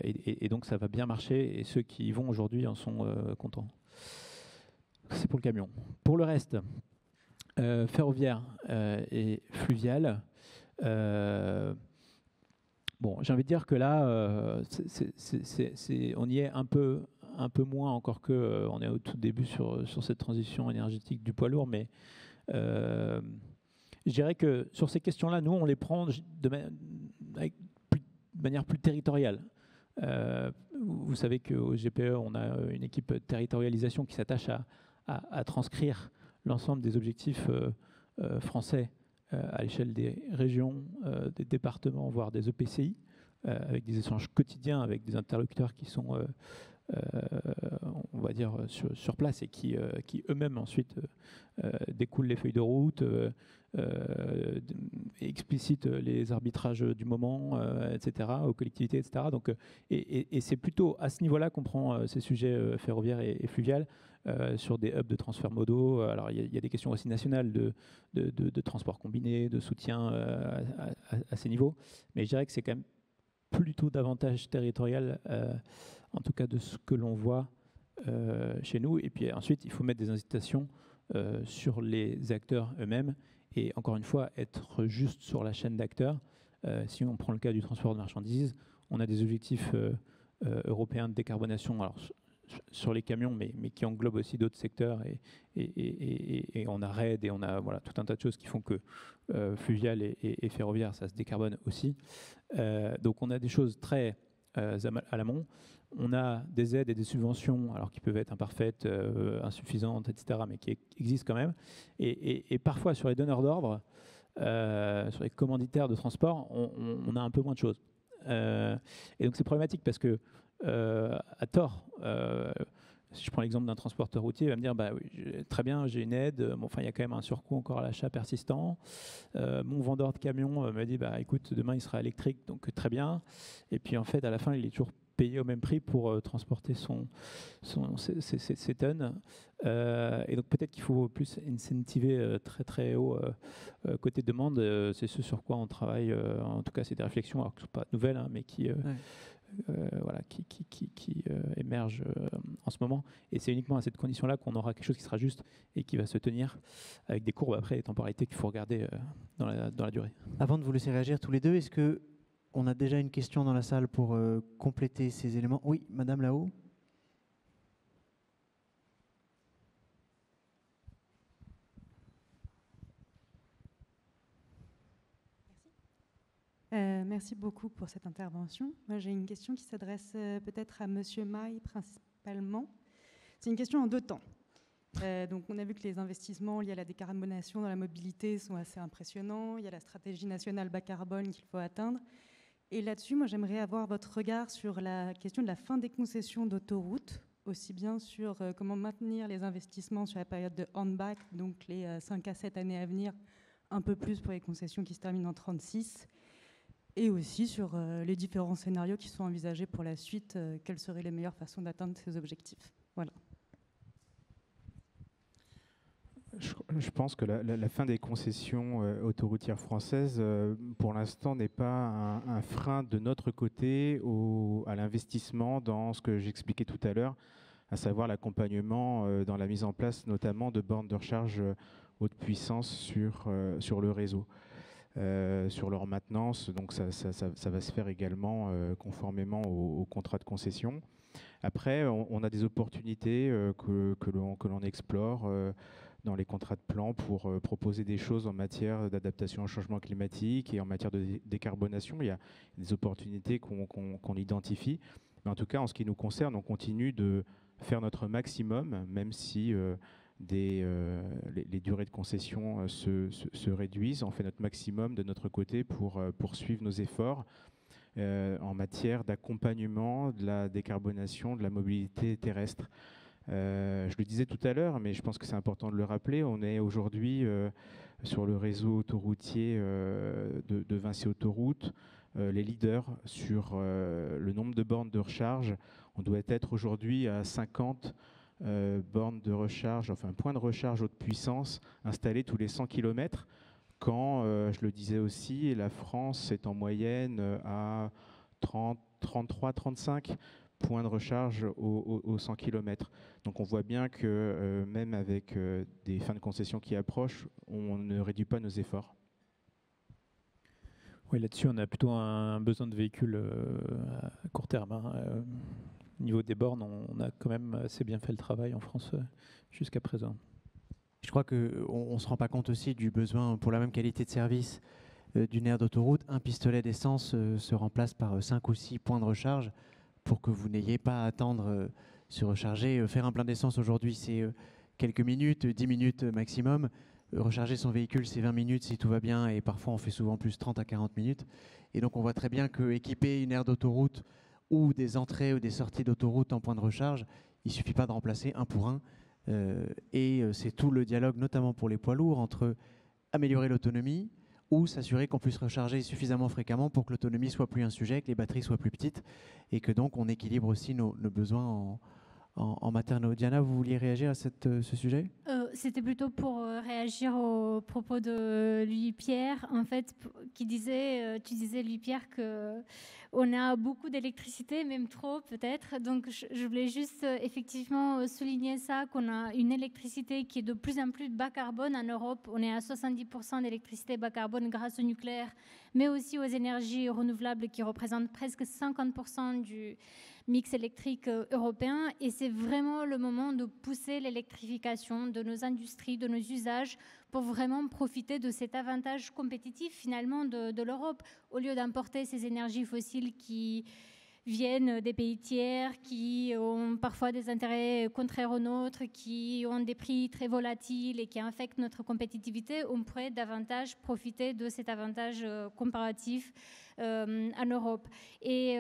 [SPEAKER 4] Et donc ça va bien marcher et ceux qui y vont aujourd'hui en sont contents. C'est pour le camion. Pour le reste, ferroviaire et fluvial, bon, j'ai envie de dire que là, on y est un peu moins encore que on est au tout début sur cette transition énergétique du poids lourd, mais je dirais que sur ces questions-là, nous on les prend avec de manière plus territoriale. Vous savez qu'au GPE, on a une équipe territorialisation qui s'attache à transcrire l'ensemble des objectifs français à l'échelle des régions, des départements, voire des EPCI, avec des échanges quotidiens avec des interlocuteurs qui sont, on va dire, sur place et qui eux-mêmes ensuite découlent les feuilles de route, explicitent les arbitrages du moment, etc., aux collectivités, etc. Donc, et c'est plutôt à ce niveau-là qu'on prend ces sujets ferroviaires et fluviales sur des hubs de transferts modaux. Alors, il y a des questions aussi nationales de transport combiné, de soutien à ces niveaux, mais je dirais que c'est quand même plutôt davantage territorial, en tout cas de ce que l'on voit chez nous. Et puis ensuite, il faut mettre des incitations sur les acteurs eux-mêmes et encore une fois, être juste sur la chaîne d'acteurs. Si on prend le cas du transport de marchandises, on a des objectifs européens de décarbonation, alors, sur les camions, mais qui englobent aussi d'autres secteurs. Et on a RED et on a voilà, tout un tas de choses qui font que fluvial et ferroviaire, ça se décarbone aussi. Donc on a des choses très à l'amont. On a des aides et des subventions, alors qui peuvent être imparfaites, insuffisantes, etc., mais qui existent quand même. Et parfois, sur les donneurs d'ordre, sur les commanditaires de transport, on a un peu moins de choses. Et donc c'est problématique parce que, à tort, si je prends l'exemple d'un transporteur routier, il va me dire bah, oui, très bien, j'ai une aide, bon, enfin, il y a quand même un surcoût encore à l'achat persistant. Mon vendeur de camion me dit bah, écoute, demain il sera électrique, donc très bien. Et puis en fait, à la fin, il est toujours payer au même prix pour transporter ses tonnes. Et donc peut-être qu'il faut plus incentiver très très haut côté demande. C'est ce sur quoi on travaille. En tout cas, c'est des réflexions, alors que ce ne sont pas nouvelles, mais qui émergent en ce moment. Et c'est uniquement à cette condition-là qu'on aura quelque chose qui sera juste et qui va se tenir avec des courbes après, des temporalités qu'il faut regarder dans la durée.
[SPEAKER 1] Avant de vous laisser réagir tous les deux, est-ce qu'on a déjà une question dans la salle pour compléter ces éléments? Oui, madame là-haut.
[SPEAKER 5] Merci beaucoup pour cette intervention. Moi, j'ai une question qui s'adresse peut-être à Monsieur Maille principalement. C'est une question en deux temps. Donc, on a vu que les investissements liés à la décarbonation dans la mobilité sont assez impressionnants. Il y a la stratégie nationale bas carbone qu'il faut atteindre. Et là-dessus, moi, j'aimerais avoir votre regard sur la question de la fin des concessions d'autoroutes, aussi bien sur comment maintenir les investissements sur la période de hand-back, donc les 5 à 7 années à venir, un peu plus pour les concessions qui se terminent en 36, et aussi sur les différents scénarios qui sont envisagés pour la suite, quelles seraient les meilleures façons d'atteindre ces objectifs. Voilà.
[SPEAKER 3] Je pense que la fin des concessions autoroutières françaises, pour l'instant, n'est pas un frein de notre côté à l'investissement dans ce que j'expliquais tout à l'heure, à savoir l'accompagnement dans la mise en place notamment de bornes de recharge haute puissance sur le réseau. Sur leur maintenance, donc ça va se faire également conformément au contrat de concession. Après, on a des opportunités que l'on explore dans les contrats de plan pour proposer des choses en matière d'adaptation au changement climatique et en matière de décarbonation. Il y a des opportunités qu'on identifie. Mais en tout cas, en ce qui nous concerne, on continue de faire notre maximum, même si les durées de concession se réduisent. On fait notre maximum de notre côté pour poursuivre nos efforts en matière d'accompagnement de la décarbonation de la mobilité terrestre. Je le disais tout à l'heure, mais je pense que c'est important de le rappeler, on est aujourd'hui sur le réseau autoroutier de Vinci Autoroute, les leaders sur le nombre de bornes de recharge. On doit être aujourd'hui à 50 bornes de recharge, enfin points de recharge haute puissance installés tous les 100 km, quand, je le disais aussi, la France est en moyenne à 30, 33, 35 points de recharge aux 100 km. Donc on voit bien que même avec des fins de concession qui approchent, on ne réduit pas nos efforts.
[SPEAKER 4] Oui, là-dessus, on a plutôt un besoin de véhicules à court terme. Au niveau des bornes, on a quand même assez bien fait le travail en France jusqu'à présent.
[SPEAKER 1] Je crois qu'on ne se rend pas compte aussi du besoin pour la même qualité de service d'une aire d'autoroute. Un pistolet d'essence se remplace par 5 ou 6 points de recharge pour que vous n'ayez pas à attendre se recharger. Faire un plein d'essence aujourd'hui, c'est quelques minutes, 10 minutes maximum. Recharger son véhicule, c'est 20 minutes si tout va bien, et parfois on fait souvent plus 30 à 40 minutes. Et donc on voit très bien qu'équiper une aire d'autoroute ou des entrées ou des sorties d'autoroute en point de recharge, il ne suffit pas de remplacer un pour un. Et c'est tout le dialogue, notamment pour les poids lourds, entre améliorer l'autonomie ou s'assurer qu'on puisse recharger suffisamment fréquemment pour que l'autonomie soit plus un sujet, que les batteries soient plus petites et que donc on équilibre aussi nos besoins en maternaux. Diana, vous vouliez réagir à ce sujet ?
[SPEAKER 2] C'était plutôt pour réagir aux propos de Louis-Pierre, en fait, tu disais, Louis-Pierre, qu'on a beaucoup d'électricité, même trop peut-être. Donc je voulais juste effectivement souligner ça, qu'on a une électricité qui est de plus en plus bas carbone en Europe. On est à 70% d'électricité bas carbone grâce au nucléaire, mais aussi aux énergies renouvelables qui représentent presque 50% du mix électrique européen. Et c'est vraiment le moment de pousser l'électrification de nos industries, de nos usages, pour vraiment profiter de cet avantage compétitif finalement de l'Europe, au lieu d'importer ces énergies fossiles qui viennent des pays tiers, qui ont parfois des intérêts contraires aux nôtres, qui ont des prix très volatiles et qui affectent notre compétitivité. On pourrait davantage profiter de cet avantage comparatif en Europe. Et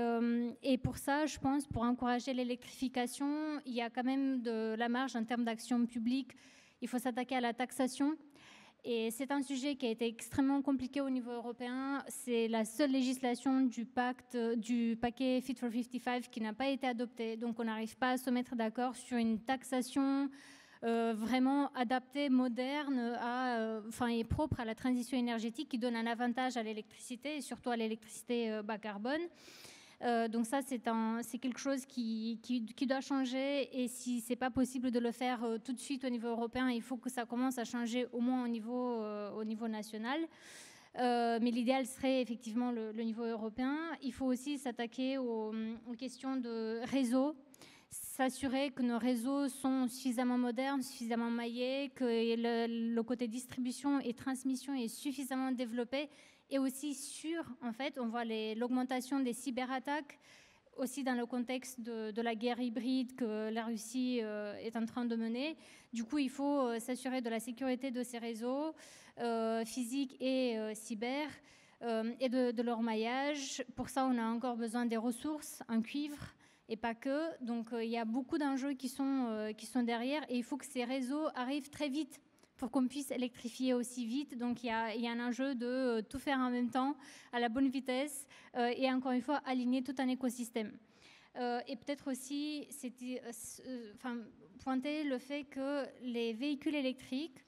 [SPEAKER 2] pour ça, je pense, pour encourager l'électrification, il y a quand même de la marge en termes d'action publique. Il faut s'attaquer à la taxation. Et c'est un sujet qui a été extrêmement compliqué au niveau européen. C'est la seule législation du paquet Fit for 55 qui n'a pas été adoptée. Donc on n'arrive pas à se mettre d'accord sur une taxation vraiment adaptée, moderne, et propre à la transition énergétique, qui donne un avantage à l'électricité et surtout à l'électricité bas carbone. Donc ça, c'est quelque chose qui doit changer, et si c'est pas possible de le faire tout de suite au niveau européen, il faut que ça commence à changer au moins au niveau national. Mais l'idéal serait effectivement le niveau européen. Il faut aussi s'attaquer aux questions de réseau, s'assurer que nos réseaux sont suffisamment modernes, suffisamment maillés, que le côté distribution et transmission est suffisamment développé. Et aussi en fait, on voit l'augmentation des cyberattaques, aussi dans le contexte de la guerre hybride que la Russie est en train de mener. Du coup, il faut s'assurer de la sécurité de ces réseaux physiques et cyber, et de leur maillage. Pour ça, on a encore besoin des ressources en cuivre, et pas que. Donc, il y a beaucoup d'enjeux qui sont derrière, et il faut que ces réseaux arrivent très vite pour qu'on puisse électrifier aussi vite. Donc il y a un enjeu de tout faire en même temps, à la bonne vitesse, et encore une fois, aligner tout un écosystème. Et peut-être aussi pointer le fait que les véhicules électriques,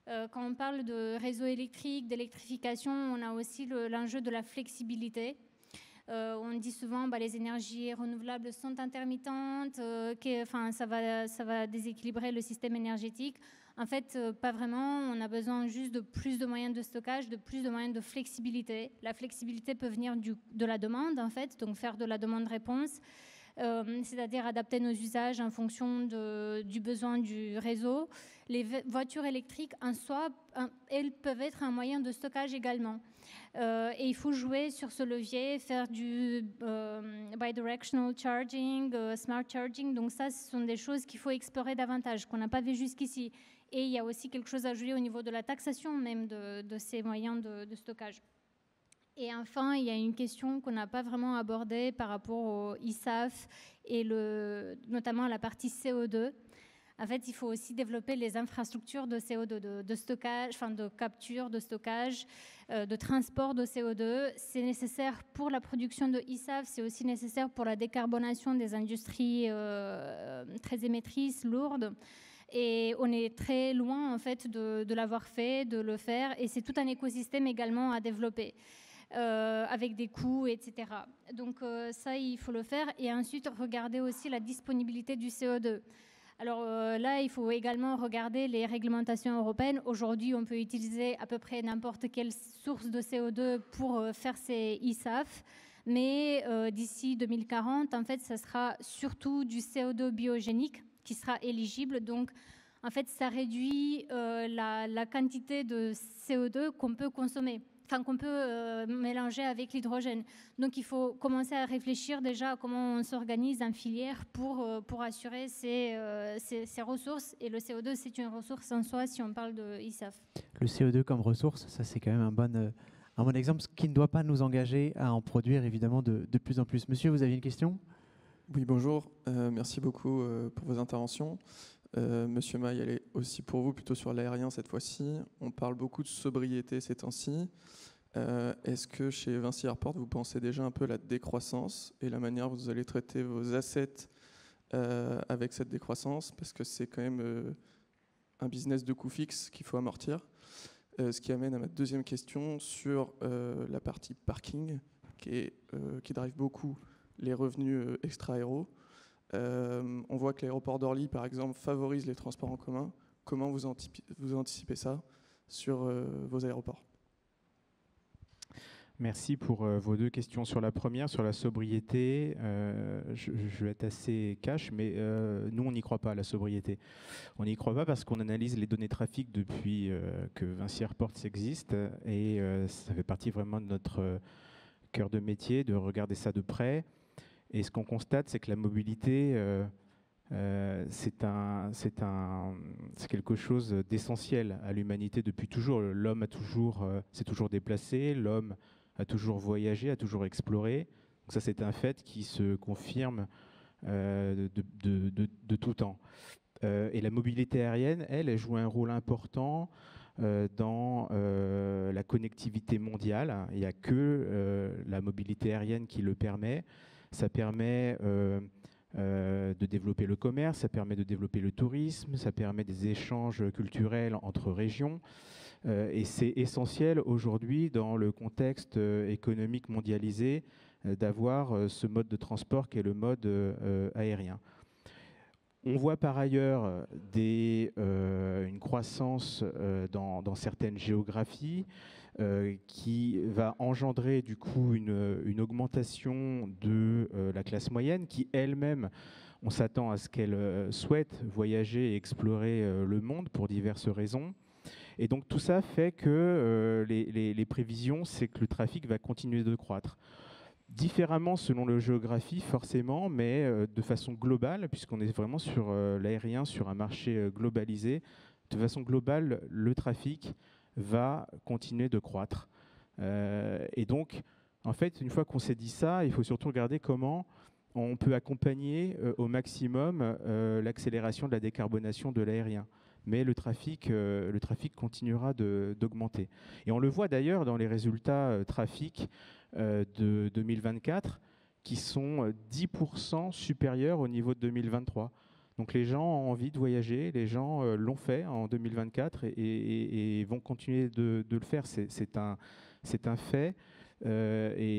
[SPEAKER 2] quand on parle de réseau électrique, d'électrification, on a aussi l'enjeu de la flexibilité. On dit souvent les énergies renouvelables sont intermittentes, ça va déséquilibrer le système énergétique. En fait, pas vraiment. On a besoin juste de plus de moyens de stockage, de plus de moyens de flexibilité. La flexibilité peut venir de la demande, en fait, donc faire de la demande-réponse, c'est-à-dire adapter nos usages en fonction du besoin du réseau. Les voitures électriques, en soi, elles peuvent être un moyen de stockage également. Et il faut jouer sur ce levier, faire du bidirectional charging, smart charging. Donc ça, ce sont des choses qu'il faut explorer davantage, qu'on n'a pas vu jusqu'ici. Et il y a aussi quelque chose à jouer au niveau de la taxation même de ces moyens de stockage. Et enfin, il y a une question qu'on n'a pas vraiment abordée par rapport au ISAF et notamment la partie CO2. En fait, il faut aussi développer les infrastructures de CO2, de stockage, de capture, de stockage, de transport de CO2. C'est nécessaire pour la production de ISAF, c'est aussi nécessaire pour la décarbonation des industries très émettrices, lourdes. Et on est très loin en fait de l'avoir fait, de le faire, et c'est tout un écosystème également à développer. Avec des coûts, etc. Donc ça, il faut le faire. Et ensuite, regarder aussi la disponibilité du CO2. Alors là, il faut également regarder les réglementations européennes. Aujourd'hui, on peut utiliser à peu près n'importe quelle source de CO2 pour faire ces ISAF. Mais d'ici 2040, en fait, ça sera surtout du CO2 biogénique qui sera éligible. Donc, en fait, ça réduit la quantité de CO2 qu'on peut consommer, qu'on peut mélanger avec l'hydrogène. Donc il faut commencer à réfléchir déjà à comment on s'organise en filière pour assurer ces ressources. Et le CO2, c'est une ressource en soi si on parle de ISAF.
[SPEAKER 1] Le CO2 comme ressource, ça c'est quand même un bon exemple, ce qui ne doit pas nous engager à en produire évidemment de plus en plus. Monsieur, vous aviez une question ?
[SPEAKER 6] Oui, bonjour. Merci beaucoup pour vos interventions. Monsieur Maille, elle est aussi pour vous, plutôt sur l'aérien cette fois-ci. On parle beaucoup de sobriété ces temps-ci. Est-ce que chez Vinci Airports, vous pensez déjà un peu à la décroissance et la manière dont vous allez traiter vos assets avec cette décroissance, parce que c'est quand même un business de coût fixe qu'il faut amortir. Ce qui amène à ma deuxième question sur la partie parking, qui drive beaucoup les revenus extra-aéro. On voit que l'aéroport d'Orly, par exemple, favorise les transports en commun. Comment vous anticipez ça sur vos aéroports ?
[SPEAKER 3] Merci pour vos deux questions. Sur la première, sur la sobriété, je vais être assez cash, mais nous, on n'y croit pas à la sobriété. On n'y croit pas parce qu'on analyse les données trafic depuis que Vinci Airports existe, et ça fait partie vraiment de notre cœur de métier, de regarder ça de près. Et ce qu'on constate, c'est que la mobilité, c'est quelque chose d'essentiel à l'humanité depuis toujours. L'homme s'est toujours déplacé, l'homme a toujours voyagé, a toujours exploré. Donc ça, c'est un fait qui se confirme de tout temps. Et la mobilité aérienne, elle joue un rôle important dans la connectivité mondiale. Il n'y a que la mobilité aérienne qui le permet. Ça permet de développer le commerce, ça permet de développer le tourisme, ça permet des échanges culturels entre régions. Et c'est essentiel aujourd'hui dans le contexte économique mondialisé d'avoir ce mode de transport qui est le mode aérien. On voit par ailleurs une croissance dans certaines géographies qui va engendrer du coup une augmentation de la classe moyenne qui elle-même, on s'attend à ce qu'elle souhaite voyager et explorer le monde pour diverses raisons. Et donc tout ça fait que les prévisions, c'est que le trafic va continuer de croître. Différemment selon la géographie, forcément, mais de façon globale, puisqu'on est vraiment sur l'aérien, sur un marché globalisé. De façon globale, le trafic va continuer de croître. Et donc, en fait, une fois qu'on s'est dit ça, il faut surtout regarder comment on peut accompagner au maximum l'accélération de la décarbonation de l'aérien. Mais le trafic continuera d'augmenter. Et on le voit d'ailleurs dans les résultats trafic de 2024 qui sont 10% supérieurs au niveau de 2023. Donc les gens ont envie de voyager, les gens l'ont fait en 2024 et vont continuer de le faire. C'est un fait. Et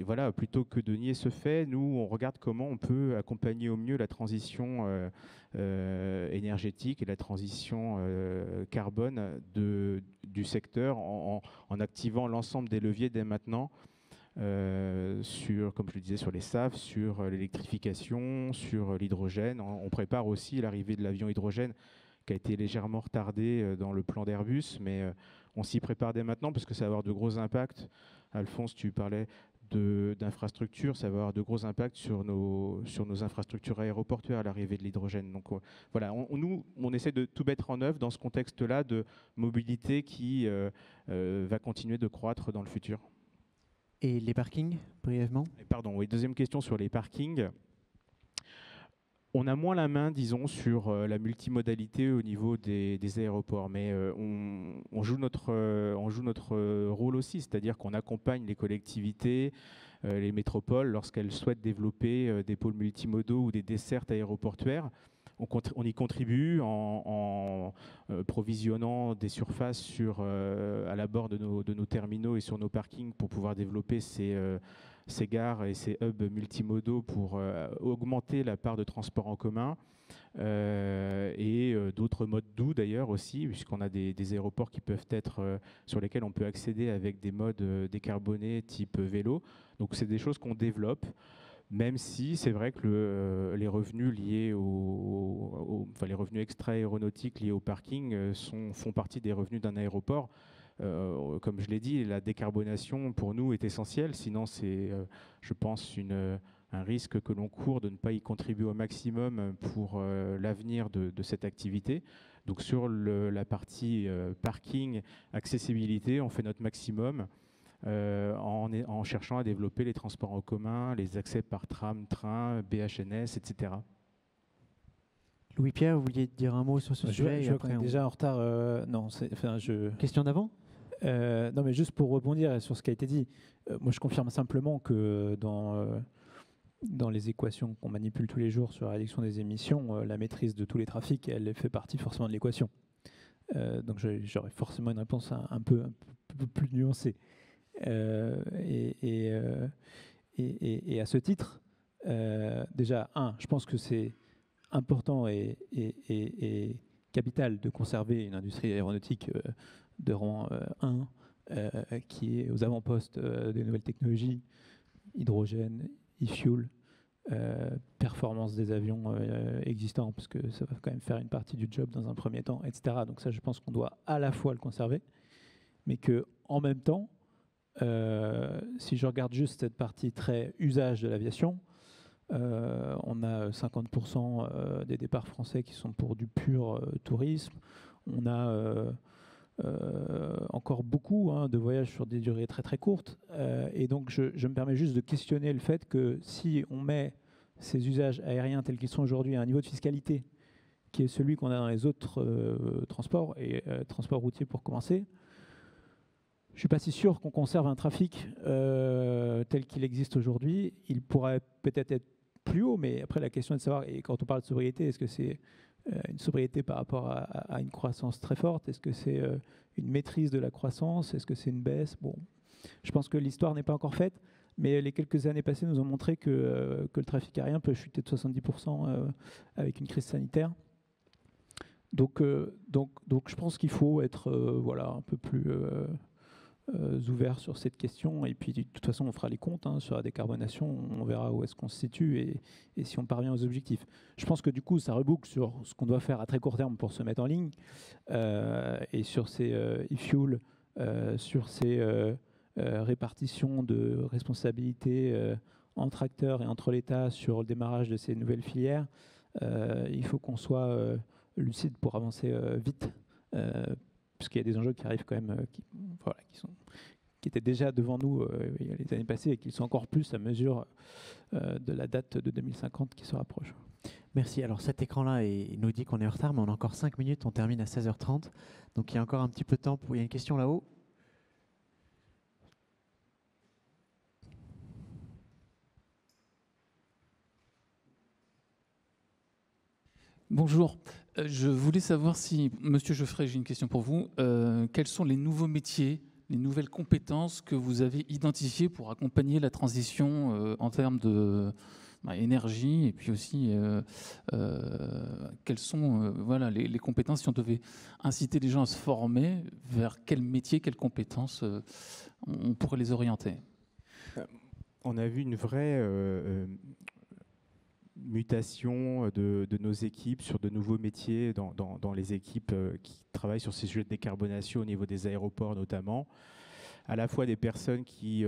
[SPEAKER 3] voilà, plutôt que de nier ce fait, nous, on regarde comment on peut accompagner au mieux la transition énergétique et la transition carbone du secteur en activant l'ensemble des leviers dès maintenant sur, comme je le disais, sur les SAF, sur l'électrification, sur l'hydrogène. On prépare aussi l'arrivée de l'avion hydrogène qui a été légèrement retardé dans le plan d'Airbus, mais on s'y prépare dès maintenant parce que ça va avoir de gros impacts. Alphonse, tu parlais d'infrastructures, ça va avoir de gros impacts sur nos infrastructures aéroportuaires à l'arrivée de l'hydrogène. Donc voilà, on essaie de tout mettre en œuvre dans ce contexte-là de mobilité qui va continuer de croître dans le futur.
[SPEAKER 1] Et les parkings, brièvement ?
[SPEAKER 3] Pardon, oui, deuxième question sur les parkings. On a moins la main, disons, sur la multimodalité au niveau des aéroports, mais on joue notre rôle aussi, c'est-à-dire qu'on accompagne les collectivités, les métropoles, lorsqu'elles souhaitent développer des pôles multimodaux ou des dessertes aéroportuaires. On y contribue en provisionnant des surfaces à la bord de nos terminaux et sur nos parkings pour pouvoir développer ces gares et ces hubs multimodaux pour augmenter la part de transport en commun et d'autres modes doux d'ailleurs aussi, puisqu'on a des aéroports qui peuvent être sur lesquels on peut accéder avec des modes décarbonés type vélo. Donc c'est des choses qu'on développe. Même si c'est vrai que les revenus liés les revenus extra-aéronautiques liés au parking font partie des revenus d'un aéroport. Comme je l'ai dit, la décarbonation pour nous est essentielle. Sinon, c'est, je pense, un risque que l'on court de ne pas y contribuer au maximum pour l'avenir de cette activité. Donc sur la partie parking, accessibilité, on fait notre maximum. En cherchant à développer les transports en commun, les accès par tram, train, BHNS, etc.
[SPEAKER 1] Louis-Pierre, vous vouliez dire un mot sur ce sujet?
[SPEAKER 4] Je suis déjà en retard.
[SPEAKER 1] Question d'avant?
[SPEAKER 4] Non, mais juste pour rebondir sur ce qui a été dit, moi je confirme simplement que dans les équations qu'on manipule tous les jours sur la réduction des émissions, la maîtrise de tous les trafics, elle fait partie forcément de l'équation. Donc j'aurais forcément une réponse un peu plus nuancée. Et à ce titre, déjà, je pense que c'est important et capital de conserver une industrie aéronautique de rang 1 qui est aux avant-postes des nouvelles technologies, hydrogène, e-fuel, performance des avions existants, parce que ça va quand même faire une partie du job dans un premier temps, etc. Donc ça, je pense qu'on doit à la fois le conserver, mais qu'en même temps, si je regarde juste cette partie très usage de l'aviation, on a 50% des départs français qui sont pour du pur tourisme. On a encore beaucoup de voyages sur des durées très très courtes. Et donc je me permets juste de questionner le fait que si on met ces usages aériens tels qu'ils sont aujourd'hui à un niveau de fiscalité qui est celui qu'on a dans les autres transports, et transport routier pour commencer. Je ne suis pas si sûr qu'on conserve un trafic tel qu'il existe aujourd'hui. Il pourrait peut-être être plus haut, mais après la question est de savoir, et quand on parle de sobriété, est-ce que c'est une sobriété par rapport à une croissance très forte? Est-ce que c'est une maîtrise de la croissance? Est-ce que c'est une baisse? Bon, je pense que l'histoire n'est pas encore faite, mais les quelques années passées nous ont montré que le trafic aérien peut chuter de 70% avec une crise sanitaire. Donc je pense qu'il faut être un peu plus ouvert sur cette question. Et puis, de toute façon, on fera les comptes sur la décarbonation. On verra où est-ce qu'on se situe et si on parvient aux objectifs. Je pense que du coup, ça reboucle sur ce qu'on doit faire à très court terme pour se mettre en ligne et sur ces e-fuel, sur ces répartitions de responsabilités entre acteurs et entre l'État sur le démarrage de ces nouvelles filières. Il faut qu'on soit lucide pour avancer vite, parce qu'il y a des enjeux qui arrivent quand même, qui étaient déjà devant nous il y a les années passées et qui sont encore plus à mesure de la date de 2050 qui se rapproche.
[SPEAKER 1] Merci. Alors cet écran-là nous dit qu'on est en retard, mais on a encore 5 minutes, on termine à 16h30. Donc il y a encore un petit peu de temps. Il y a une question là-haut.
[SPEAKER 7] Bonjour. Je voulais savoir si, Monsieur Geoffrey, j'ai une question pour vous. Quels sont les nouveaux métiers, les nouvelles compétences que vous avez identifiées pour accompagner la transition en termes de énergie, et puis aussi quelles sont les compétences, si on devait inciter les gens à se former, vers quel métier, quelles compétences on pourrait les orienter?
[SPEAKER 3] On a vu une vraie mutation de nos équipes sur de nouveaux métiers dans les équipes qui travaillent sur ces sujets de décarbonation au niveau des aéroports notamment. À la fois des personnes qui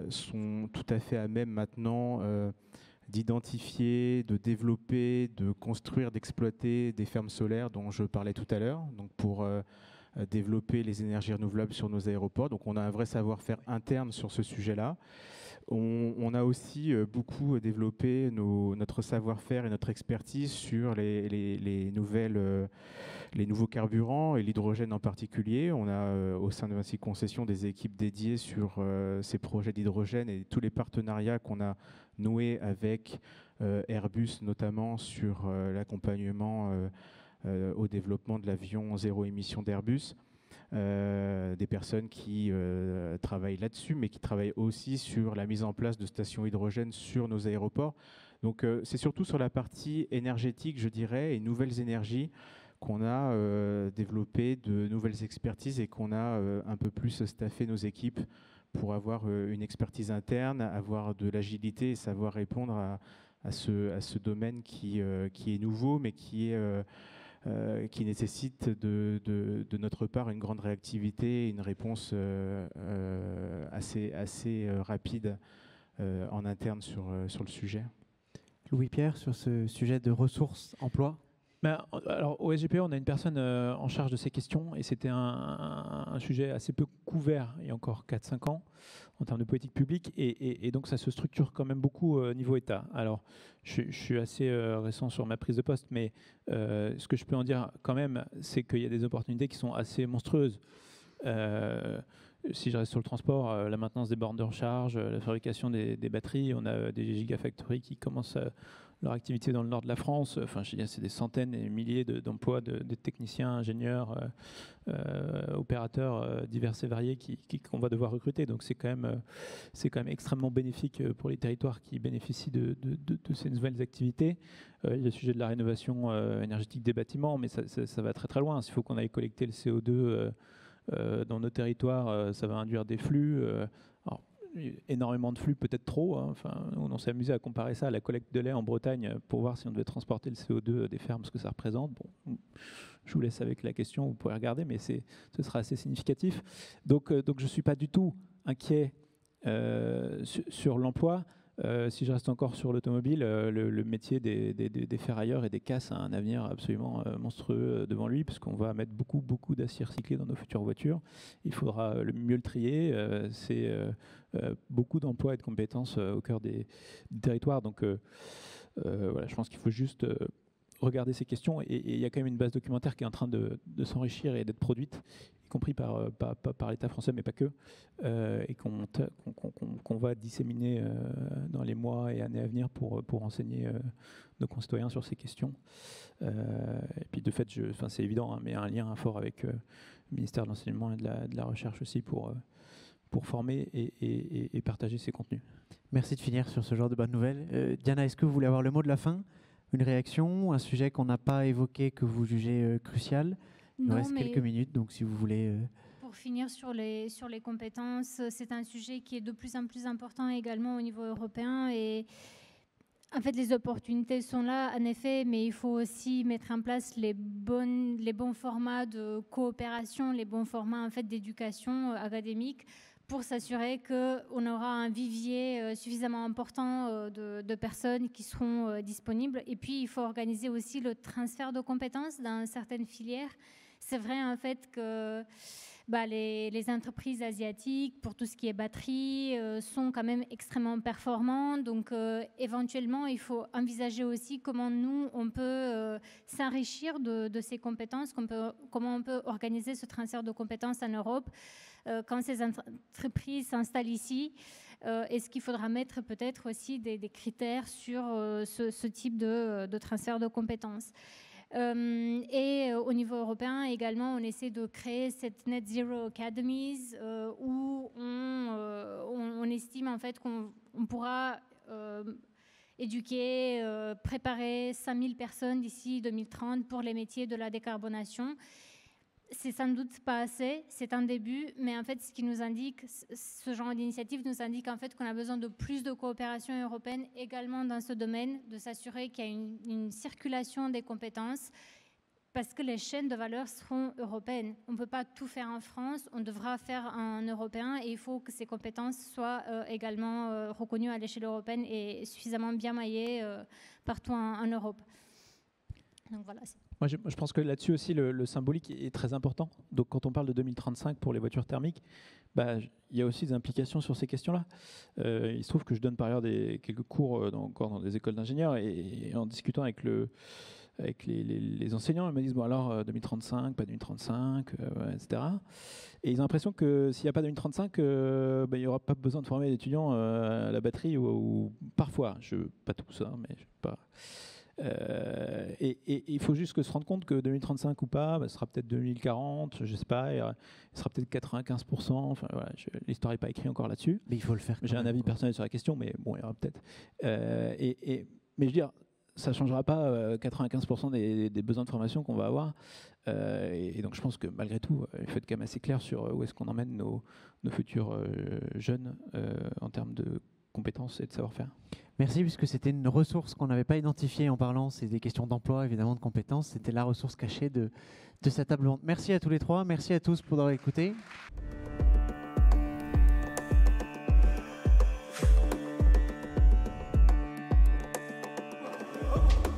[SPEAKER 3] sont tout à fait à même maintenant d'identifier, de développer, de construire, d'exploiter des fermes solaires dont je parlais tout à l'heure, donc pour développer les énergies renouvelables sur nos aéroports. Donc on a un vrai savoir-faire interne sur ce sujet-là. On a aussi beaucoup développé notre savoir-faire et notre expertise sur les nouveaux carburants et l'hydrogène en particulier. On a au sein de Vinci Concessions des équipes dédiées sur ces projets d'hydrogène et tous les partenariats qu'on a noués avec Airbus, notamment sur l'accompagnement au développement de l'avion zéro émission d'Airbus. Des personnes qui travaillent là-dessus, mais qui travaillent aussi sur la mise en place de stations hydrogène sur nos aéroports. Donc c'est surtout sur la partie énergétique, je dirais, et nouvelles énergies qu'on a développé de nouvelles expertises et qu'on a un peu plus staffé nos équipes pour avoir une expertise interne, avoir de l'agilité et savoir répondre à ce domaine qui est nouveau, mais qui nécessite de notre part une grande réactivité, une réponse assez rapide en interne sur le sujet.
[SPEAKER 1] Louis-Pierre, sur ce sujet de ressources, emploi?
[SPEAKER 4] Alors, au SGPE, on a une personne en charge de ces questions et c'était un sujet assez peu couvert il y a encore 4-5 ans en termes de politique publique et donc ça se structure quand même beaucoup au niveau État. Alors, je suis assez récent sur ma prise de poste, mais ce que je peux en dire quand même, c'est qu'il y a des opportunités qui sont assez monstrueuses. Si je reste sur le transport, la maintenance des bornes de recharge, la fabrication des batteries, on a des gigafactories qui commencent leur activité dans le nord de la France. Enfin, je veux dire, c'est des centaines et milliers d'emplois de techniciens, ingénieurs, opérateurs divers et variés qu'on va devoir recruter. Donc c'est quand même extrêmement bénéfique pour les territoires qui bénéficient de ces nouvelles activités. Il y a le sujet de la rénovation énergétique des bâtiments, mais ça va très très loin. S'il faut qu'on aille collecter le CO2 dans nos territoires, ça va induire des flux. Alors, énormément de flux, peut-être trop. Enfin, on s'est amusé à comparer ça à la collecte de lait en Bretagne pour voir si on devait transporter le CO2 des fermes, ce que ça représente. Bon, je vous laisse avec la question, vous pourrez regarder, mais ce sera assez significatif. Donc je ne suis pas du tout inquiet sur l'emploi. Si je reste encore sur l'automobile, le métier des ferrailleurs et des casses a un avenir absolument monstrueux devant lui, parce qu'on va mettre beaucoup d'acier recyclé dans nos futures voitures. Il faudra mieux le trier. C'est beaucoup d'emplois et de compétences au cœur des territoires. Donc voilà, je pense qu'il faut juste regarder ces questions. Et il y a quand même une base documentaire qui est en train de s'enrichir et d'être produite, y compris par l'État français, mais pas que, et qu'on va disséminer dans les mois et années à venir pour renseigner nos concitoyens sur ces questions. Et puis de fait, c'est évident, hein, mais il y a un lien fort avec le ministère de l'Enseignement et de la Recherche aussi pour former et partager ces contenus.
[SPEAKER 1] Merci de finir sur ce genre de bonnes nouvelles. Diana, est-ce que vous voulez avoir le mot de la fin? Une réaction, un sujet qu'on n'a pas évoqué que vous jugez crucial? Il nous reste quelques minutes, donc si vous voulez...
[SPEAKER 2] Pour finir sur les compétences, c'est un sujet qui est de plus en plus important également au niveau européen. Et en fait, les opportunités sont là, en effet, mais il faut aussi mettre en place les bons formats de coopération, les bons formats en fait, d'éducation académique, pour s'assurer qu'on aura un vivier suffisamment important de personnes qui seront disponibles. Et puis, il faut organiser aussi le transfert de compétences dans certaines filières. C'est vrai, en fait, que les entreprises asiatiques, pour tout ce qui est batterie, sont quand même extrêmement performantes. Donc, éventuellement, il faut envisager aussi comment nous, on peut s'enrichir de ces compétences, comment on peut organiser ce transfert de compétences en Europe. Quand ces entreprises s'installent ici, est-ce qu'il faudra mettre peut-être aussi des critères sur ce type de transfert de compétences? Et au niveau européen également, on essaie de créer cette Net Zero Academies où on estime en fait qu'on pourra éduquer, préparer 5000 personnes d'ici 2030 pour les métiers de la décarbonation. C'est sans doute pas assez, c'est un début, mais en fait, ce qui nous indique, ce genre d'initiative nous indique en fait qu'on a besoin de plus de coopération européenne également dans ce domaine, de s'assurer qu'il y a une circulation des compétences, parce que les chaînes de valeur seront européennes. On ne peut pas tout faire en France, on devra faire en européen, et il faut que ces compétences soient également reconnues à l'échelle européenne et suffisamment bien maillées partout en Europe. Donc voilà.
[SPEAKER 4] Moi, je pense que là-dessus aussi, le symbolique est très important. Donc, quand on parle de 2035 pour les voitures thermiques, il y a aussi des implications sur ces questions-là. Il se trouve que je donne par ailleurs quelques cours encore dans des écoles d'ingénieurs, et en discutant avec les enseignants, ils me disent, bon alors 2035, pas 2035, etc. Et ils ont l'impression que s'il n'y a pas 2035, il n'y aura pas besoin de former des étudiants à la batterie, ou parfois, pas tous, hein, mais pas... et il faut juste se rendre compte que 2035 ou pas, ce sera peut-être 2040, je sais pas, il sera peut-être 95%. Enfin, voilà, l'histoire n'est pas écrite encore là-dessus.
[SPEAKER 1] Mais il faut le faire.
[SPEAKER 4] J'ai un avis personnel sur la question, mais bon, il y aura peut-être. Mais je veux dire, ça ne changera pas 95% des besoins de formation qu'on va avoir. Et donc, je pense que malgré tout, il faut être quand même assez clair sur où est-ce qu'on emmène nos futurs jeunes en termes de compétences et de savoir-faire.
[SPEAKER 1] Merci, puisque c'était une ressource qu'on n'avait pas identifiée en parlant. C'est des questions d'emploi, évidemment, de compétences. C'était la ressource cachée de cette table ronde. Merci à tous les trois. Merci à tous pour avoir écouté.
[SPEAKER 8] Oh